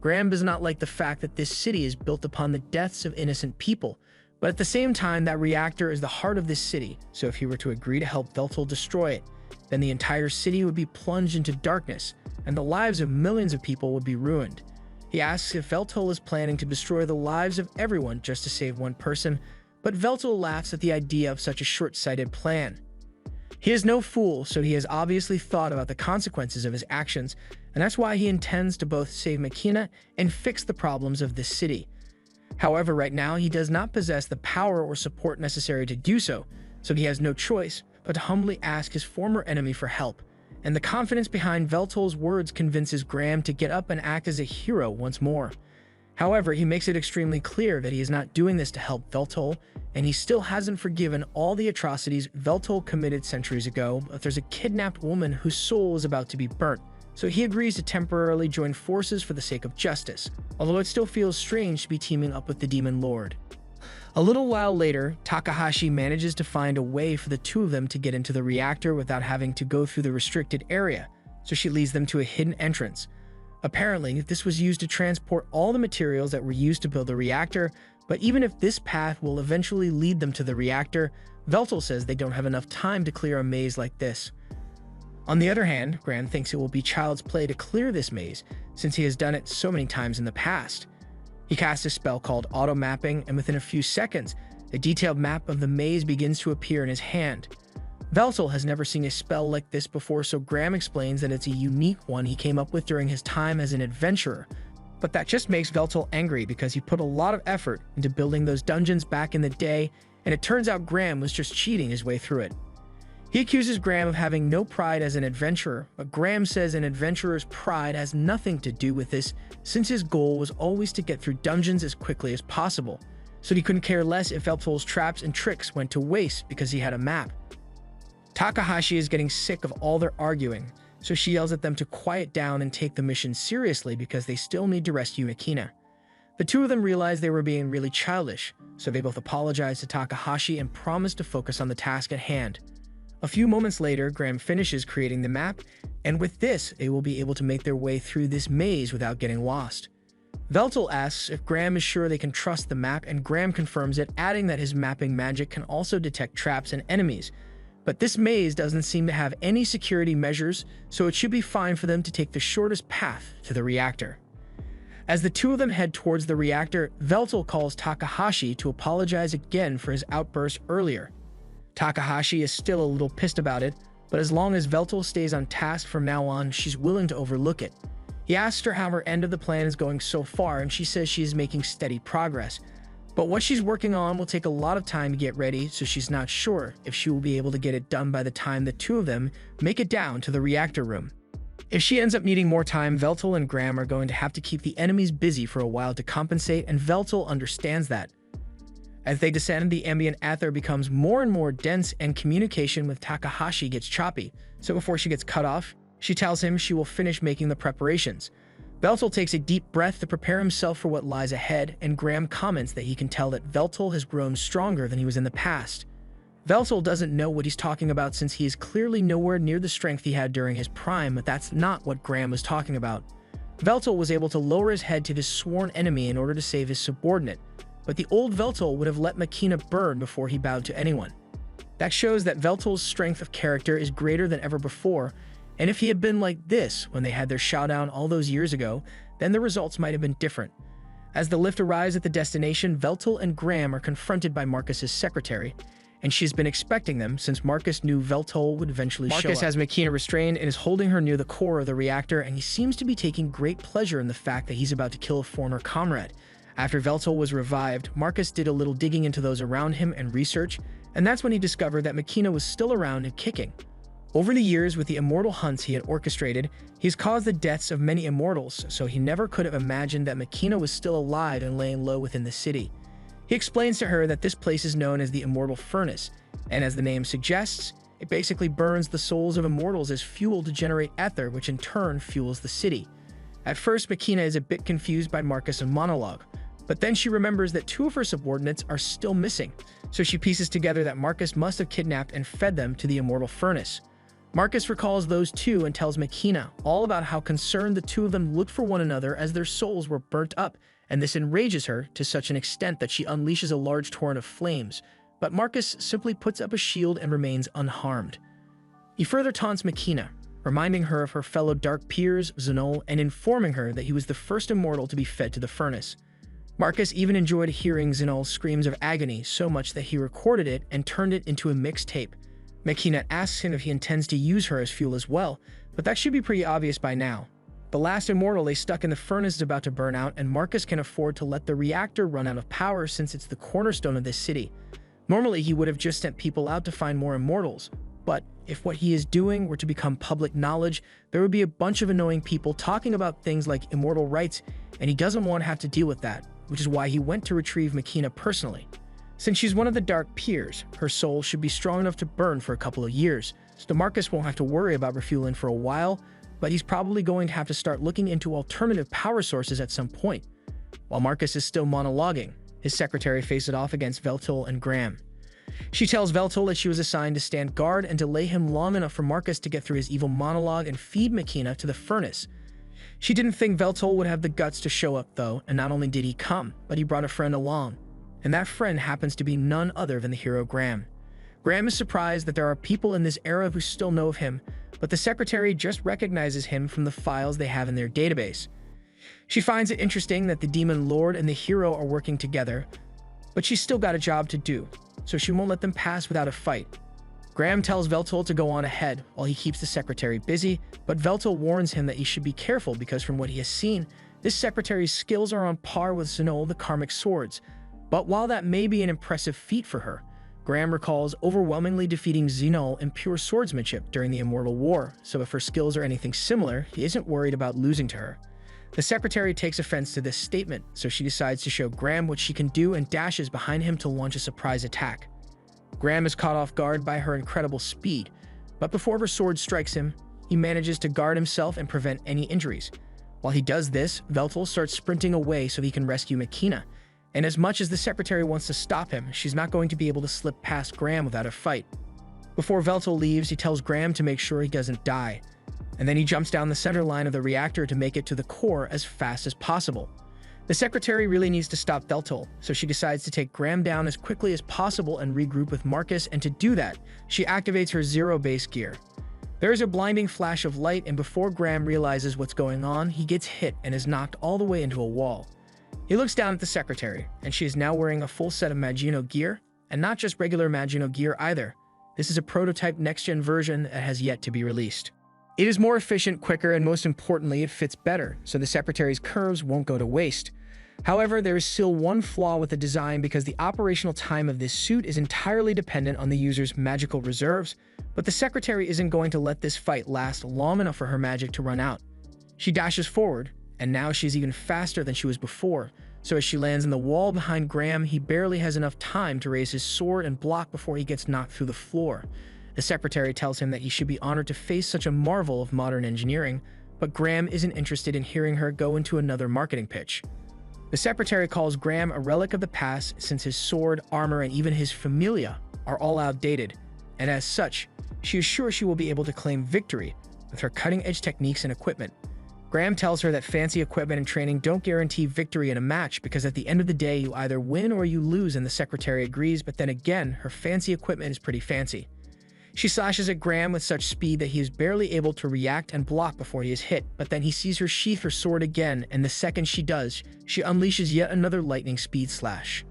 Graham does not like the fact that this city is built upon the deaths of innocent people, but at the same time, that reactor is the heart of this city, so if he were to agree to help Veltal destroy it, then the entire city would be plunged into darkness, and the lives of millions of people would be ruined. He asks if Veltal is planning to destroy the lives of everyone just to save one person, but Veltal laughs at the idea of such a short-sighted plan. He is no fool, so he has obviously thought about the consequences of his actions, and that's why he intends to both save Makina and fix the problems of this city. However, right now he does not possess the power or support necessary to do so, so he has no choice but to humbly ask his former enemy for help, and the confidence behind Veltal's words convinces Graham to get up and act as a hero once more. However, he makes it extremely clear that he is not doing this to help Veltal, and he still hasn't forgiven all the atrocities Veltal committed centuries ago, but there's a kidnapped woman whose soul is about to be burnt, so he agrees to temporarily join forces for the sake of justice, although it still feels strange to be teaming up with the Demon Lord. A little while later, Takahashi manages to find a way for the two of them to get into the reactor without having to go through the restricted area, so she leads them to a hidden entrance. Apparently, this was used to transport all the materials that were used to build the reactor, but even if this path will eventually lead them to the reactor, Veltal says they don't have enough time to clear a maze like this. On the other hand, Graham thinks it will be child's play to clear this maze, since he has done it so many times in the past. He casts a spell called Auto Mapping, and within a few seconds, a detailed map of the maze begins to appear in his hand. Veltal has never seen a spell like this before, so Graham explains that it's a unique one he came up with during his time as an adventurer. But that just makes Veltal angry because he put a lot of effort into building those dungeons back in the day, and it turns out Graham was just cheating his way through it. He accuses Graham of having no pride as an adventurer, but Graham says an adventurer's pride has nothing to do with this, since his goal was always to get through dungeons as quickly as possible, so he couldn't care less if Veltal's traps and tricks went to waste because he had a map. Takahashi is getting sick of all their arguing, so she yells at them to quiet down and take the mission seriously because they still need to rescue Makina. The two of them realize they were being really childish, so they both apologize to Takahashi and promise to focus on the task at hand. A few moments later, Graham finishes creating the map, and with this, they will be able to make their way through this maze without getting lost. Veltal asks if Graham is sure they can trust the map, and Graham confirms it, adding that his mapping magic can also detect traps and enemies. But this maze doesn't seem to have any security measures, so it should be fine for them to take the shortest path to the reactor. As the two of them head towards the reactor, Veltal calls Takahashi to apologize again for his outburst earlier. Takahashi is still a little pissed about it, but as long as Veltal stays on task from now on, she's willing to overlook it. He asks her how her end of the plan is going so far, and she says she is making steady progress. But what she's working on will take a lot of time to get ready, so she's not sure if she will be able to get it done by the time the two of them make it down to the reactor room. If she ends up needing more time, Veltal and Graham are going to have to keep the enemies busy for a while to compensate, and Veltal understands that. As they descend, the ambient ether becomes more and more dense and communication with Takahashi gets choppy, so before she gets cut off, she tells him she will finish making the preparations. Veltal takes a deep breath to prepare himself for what lies ahead, and Graham comments that he can tell that Veltal has grown stronger than he was in the past. Veltal doesn't know what he's talking about since he is clearly nowhere near the strength he had during his prime, but that's not what Graham was talking about. Veltal was able to lower his head to this sworn enemy in order to save his subordinate, but the old Veltal would have let Makina burn before he bowed to anyone. That shows that Veltal's strength of character is greater than ever before, and if he had been like this when they had their showdown all those years ago, then the results might have been different. As the lift arrives at the destination, Veltal and Graham are confronted by Marcus's secretary, and she's been expecting them since Marcus knew Veltal would eventually show up. Marcus has Makina restrained and is holding her near the core of the reactor, and he seems to be taking great pleasure in the fact that he's about to kill a former comrade. After Veltal was revived, Marcus did a little digging into those around him and research, and that's when he discovered that Makina was still around and kicking. Over the years, with the immortal hunts he had orchestrated, he's caused the deaths of many immortals, so he never could have imagined that Makina was still alive and laying low within the city. He explains to her that this place is known as the Immortal Furnace, and as the name suggests, it basically burns the souls of immortals as fuel to generate ether, which in turn fuels the city. At first, Makina is a bit confused by Marcus' monologue, but then she remembers that two of her subordinates are still missing, so she pieces together that Marcus must have kidnapped and fed them to the Immortal Furnace. Marcus recalls those two and tells Makina all about how concerned the two of them looked for one another as their souls were burnt up, and this enrages her to such an extent that she unleashes a large torrent of flames, but Marcus simply puts up a shield and remains unharmed. He further taunts Makina, reminding her of her fellow dark peers, Xenol, and informing her that he was the first immortal to be fed to the furnace. Marcus even enjoyed hearing Xenol's screams of agony so much that he recorded it and turned it into a mixtape. Makina asks him if he intends to use her as fuel as well, but that should be pretty obvious by now. The last immortal lay stuck in the furnace is about to burn out, and Marcus can afford to let the reactor run out of power since it's the cornerstone of this city. Normally, he would have just sent people out to find more immortals, but if what he is doing were to become public knowledge, there would be a bunch of annoying people talking about things like immortal rights, and he doesn't want to have to deal with that, which is why he went to retrieve Makina personally. Since she's one of the Dark Peers, her soul should be strong enough to burn for a couple of years, so Marcus won't have to worry about refueling for a while, but he's probably going to have to start looking into alternative power sources at some point. While Marcus is still monologuing, his secretary faces off against Veltal and Graham. She tells Veltal that she was assigned to stand guard and delay him long enough for Marcus to get through his evil monologue and feed Makina to the furnace. She didn't think Veltal would have the guts to show up though, and not only did he come, but he brought a friend along. And that friend happens to be none other than the hero Graham. Graham is surprised that there are people in this era who still know of him, but the secretary just recognizes him from the files they have in their database. She finds it interesting that the Demon Lord and the hero are working together, but she's still got a job to do, so she won't let them pass without a fight. Graham tells Veltal to go on ahead while he keeps the secretary busy, but Veltal warns him that he should be careful because from what he has seen, this secretary's skills are on par with Xenol the Karmic Swords. But while that may be an impressive feat for her, Graham recalls overwhelmingly defeating Xenol in pure swordsmanship during the Immortal War, so if her skills are anything similar, he isn't worried about losing to her. The secretary takes offense to this statement, so she decides to show Graham what she can do and dashes behind him to launch a surprise attack. Graham is caught off guard by her incredible speed, but before her sword strikes him, he manages to guard himself and prevent any injuries. While he does this, Veltal starts sprinting away so he can rescue Makina, and as much as the secretary wants to stop him, she's not going to be able to slip past Graham without a fight. Before Veltal leaves, he tells Graham to make sure he doesn't die, and then he jumps down the center line of the reactor to make it to the core as fast as possible. The secretary really needs to stop Veltal, so she decides to take Graham down as quickly as possible and regroup with Marcus, and to do that, she activates her zero base gear. There is a blinding flash of light, and before Graham realizes what's going on, he gets hit and is knocked all the way into a wall. He looks down at the secretary, and she is now wearing a full set of Magino gear, and not just regular Magino gear either. This is a prototype next-gen version that has yet to be released. It is more efficient, quicker, and most importantly, it fits better, so the secretary's curves won't go to waste. However, there is still one flaw with the design because the operational time of this suit is entirely dependent on the user's magical reserves, but the secretary isn't going to let this fight last long enough for her magic to run out. She dashes forward, and now she's even faster than she was before, so as she lands in the wall behind Graham, he barely has enough time to raise his sword and block before he gets knocked through the floor. The secretary tells him that he should be honored to face such a marvel of modern engineering, but Graham isn't interested in hearing her go into another marketing pitch. The secretary calls Graham a relic of the past since his sword, armor, and even his familia are all outdated, and as such, she is sure she will be able to claim victory with her cutting-edge techniques and equipment. Graham tells her that fancy equipment and training don't guarantee victory in a match because at the end of the day you either win or you lose, and the secretary agrees, but then again, her fancy equipment is pretty fancy. She slashes at Graham with such speed that he is barely able to react and block before he is hit, but then he sees her sheath her sword again, and the second she does, she unleashes yet another lightning speed slash.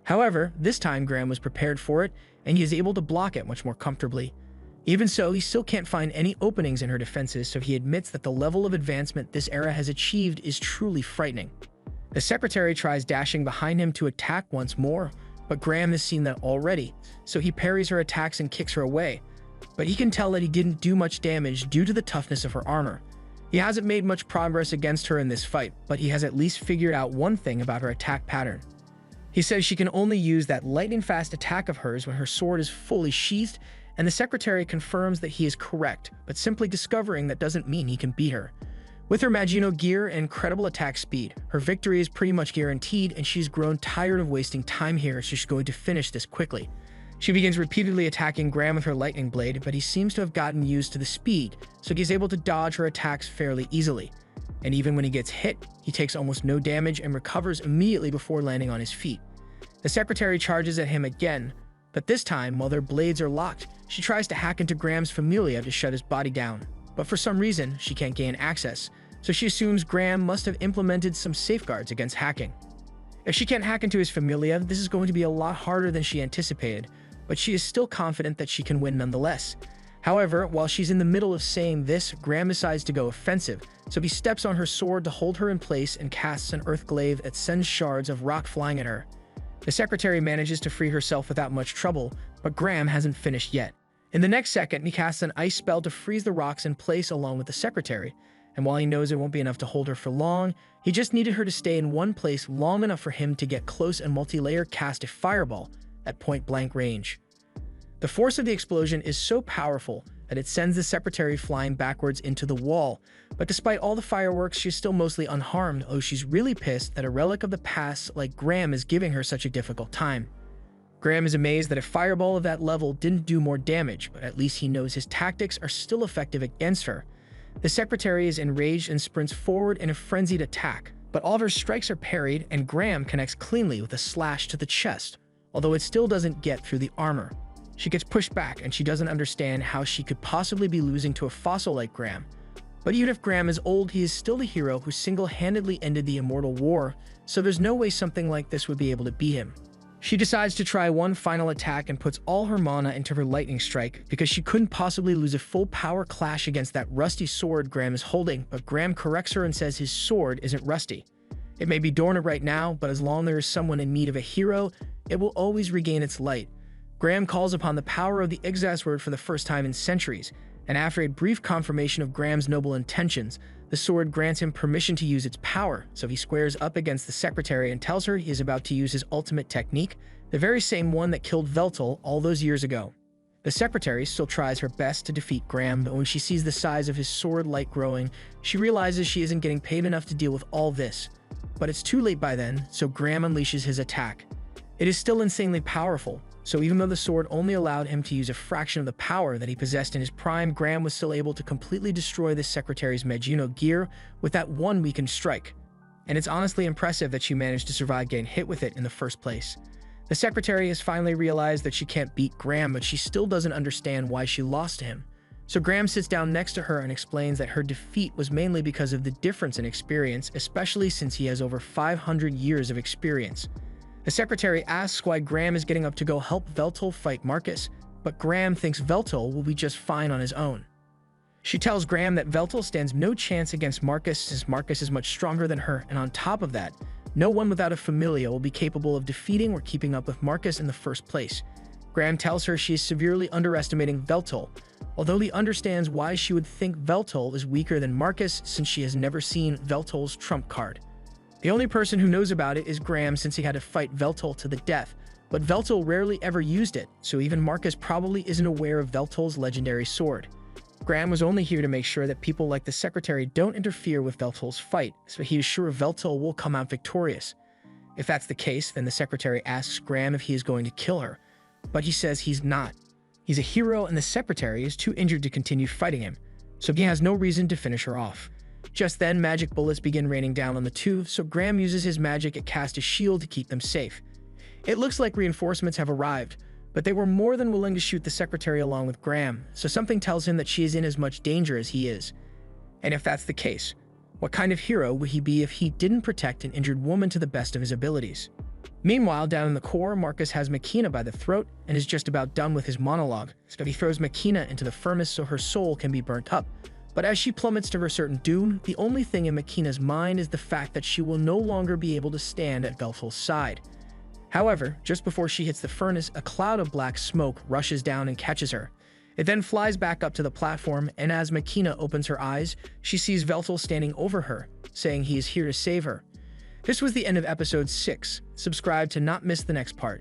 However, this time Graham was prepared for it, and he is able to block it much more comfortably. Even so, he still can't find any openings in her defenses, so he admits that the level of advancement this era has achieved is truly frightening. The secretary tries dashing behind him to attack once more, but Graham has seen that already, so he parries her attacks and kicks her away. But he can tell that he didn't do much damage due to the toughness of her armor. He hasn't made much progress against her in this fight, but he has at least figured out one thing about her attack pattern. He says she can only use that lightning-fast attack of hers when her sword is fully sheathed, and the secretary confirms that he is correct, but simply discovering that doesn't mean he can beat her. With her Magino gear and incredible attack speed, her victory is pretty much guaranteed, and she's grown tired of wasting time here, so she's going to finish this quickly. She begins repeatedly attacking Graham with her lightning blade, but he seems to have gotten used to the speed, so he's able to dodge her attacks fairly easily. And even when he gets hit, he takes almost no damage and recovers immediately before landing on his feet. The secretary charges at him again, but this time, while their blades are locked, she tries to hack into Graham's familia to shut his body down. But for some reason, she can't gain access, so she assumes Graham must have implemented some safeguards against hacking. If she can't hack into his familia, this is going to be a lot harder than she anticipated, but she is still confident that she can win nonetheless. However, while she's in the middle of saying this, Graham decides to go offensive, so he steps on her sword to hold her in place and casts an earth glaive that sends shards of rock flying at her. The secretary manages to free herself without much trouble, but Graham hasn't finished yet. In the next second, he casts an ice spell to freeze the rocks in place along with the secretary, and while he knows it won't be enough to hold her for long, he just needed her to stay in one place long enough for him to get close and multi-layer cast a fireball at point-blank range. The force of the explosion is so powerful that it sends the secretary flying backwards into the wall, but despite all the fireworks, she's still mostly unharmed, although she's really pissed that a relic of the past like Graham is giving her such a difficult time. Graham is amazed that a fireball of that level didn't do more damage, but at least he knows his tactics are still effective against her. The secretary is enraged and sprints forward in a frenzied attack, but all of her strikes are parried, and Graham connects cleanly with a slash to the chest, although it still doesn't get through the armor. She gets pushed back, and she doesn't understand how she could possibly be losing to a fossil like Graham. But even if Graham is old, he is still the hero who single-handedly ended the Immortal War, so there's no way something like this would be able to beat him. She decides to try one final attack and puts all her mana into her lightning strike because she couldn't possibly lose a full power clash against that rusty sword Graham is holding, but Graham corrects her and says his sword isn't rusty. It may be dormant right now, but as long as there is someone in need of a hero, it will always regain its light. Graham calls upon the power of the Exasword for the first time in centuries, and after a brief confirmation of Graham's noble intentions, the sword grants him permission to use its power, so he squares up against the secretary and tells her he is about to use his ultimate technique, the very same one that killed Veltal all those years ago. The secretary still tries her best to defeat Graham, but when she sees the size of his sword light growing, she realizes she isn't getting paid enough to deal with all this. But it's too late by then, so Graham unleashes his attack. It is still insanely powerful, so even though the sword only allowed him to use a fraction of the power that he possessed in his prime, Graham was still able to completely destroy the secretary's Magino gear with that one weakened strike. And it's honestly impressive that she managed to survive getting hit with it in the first place. The secretary has finally realized that she can't beat Graham, but she still doesn't understand why she lost to him. So Graham sits down next to her and explains that her defeat was mainly because of the difference in experience, especially since he has over 500 years of experience. The secretary asks why Graham is getting up to go help Veltal fight Marcus, but Graham thinks Veltal will be just fine on his own. She tells Graham that Veltal stands no chance against Marcus since Marcus is much stronger than her, and on top of that, no one without a familia will be capable of defeating or keeping up with Marcus in the first place. Graham tells her she is severely underestimating Veltal, although he understands why she would think Veltal is weaker than Marcus since she has never seen Veltal's trump card. The only person who knows about it is Graham since he had to fight Veltal to the death, but Veltal rarely ever used it, so even Marcus probably isn't aware of Veltal's legendary sword. Graham was only here to make sure that people like the Secretary don't interfere with Veltal's fight, so he is sure Veltal will come out victorious. If that's the case, then the Secretary asks Graham if he is going to kill her, but he says he's not. He's a hero and the Secretary is too injured to continue fighting him, so he has no reason to finish her off. Just then, magic bullets begin raining down on the two, so Graham uses his magic to cast a shield to keep them safe. It looks like reinforcements have arrived, but they were more than willing to shoot the Secretary along with Graham, so something tells him that she is in as much danger as he is. And if that's the case, what kind of hero would he be if he didn't protect an injured woman to the best of his abilities? Meanwhile, down in the core, Marcus has Makina by the throat and is just about done with his monologue, so he throws Makina into the furnace so her soul can be burnt up. But as she plummets to her certain doom, the only thing in Makina's mind is the fact that she will no longer be able to stand at Veltal's side. However, just before she hits the furnace, a cloud of black smoke rushes down and catches her. It then flies back up to the platform, and as Makina opens her eyes, she sees Veltal standing over her, saying he is here to save her. This was the end of episode 6. Subscribe to not miss the next part.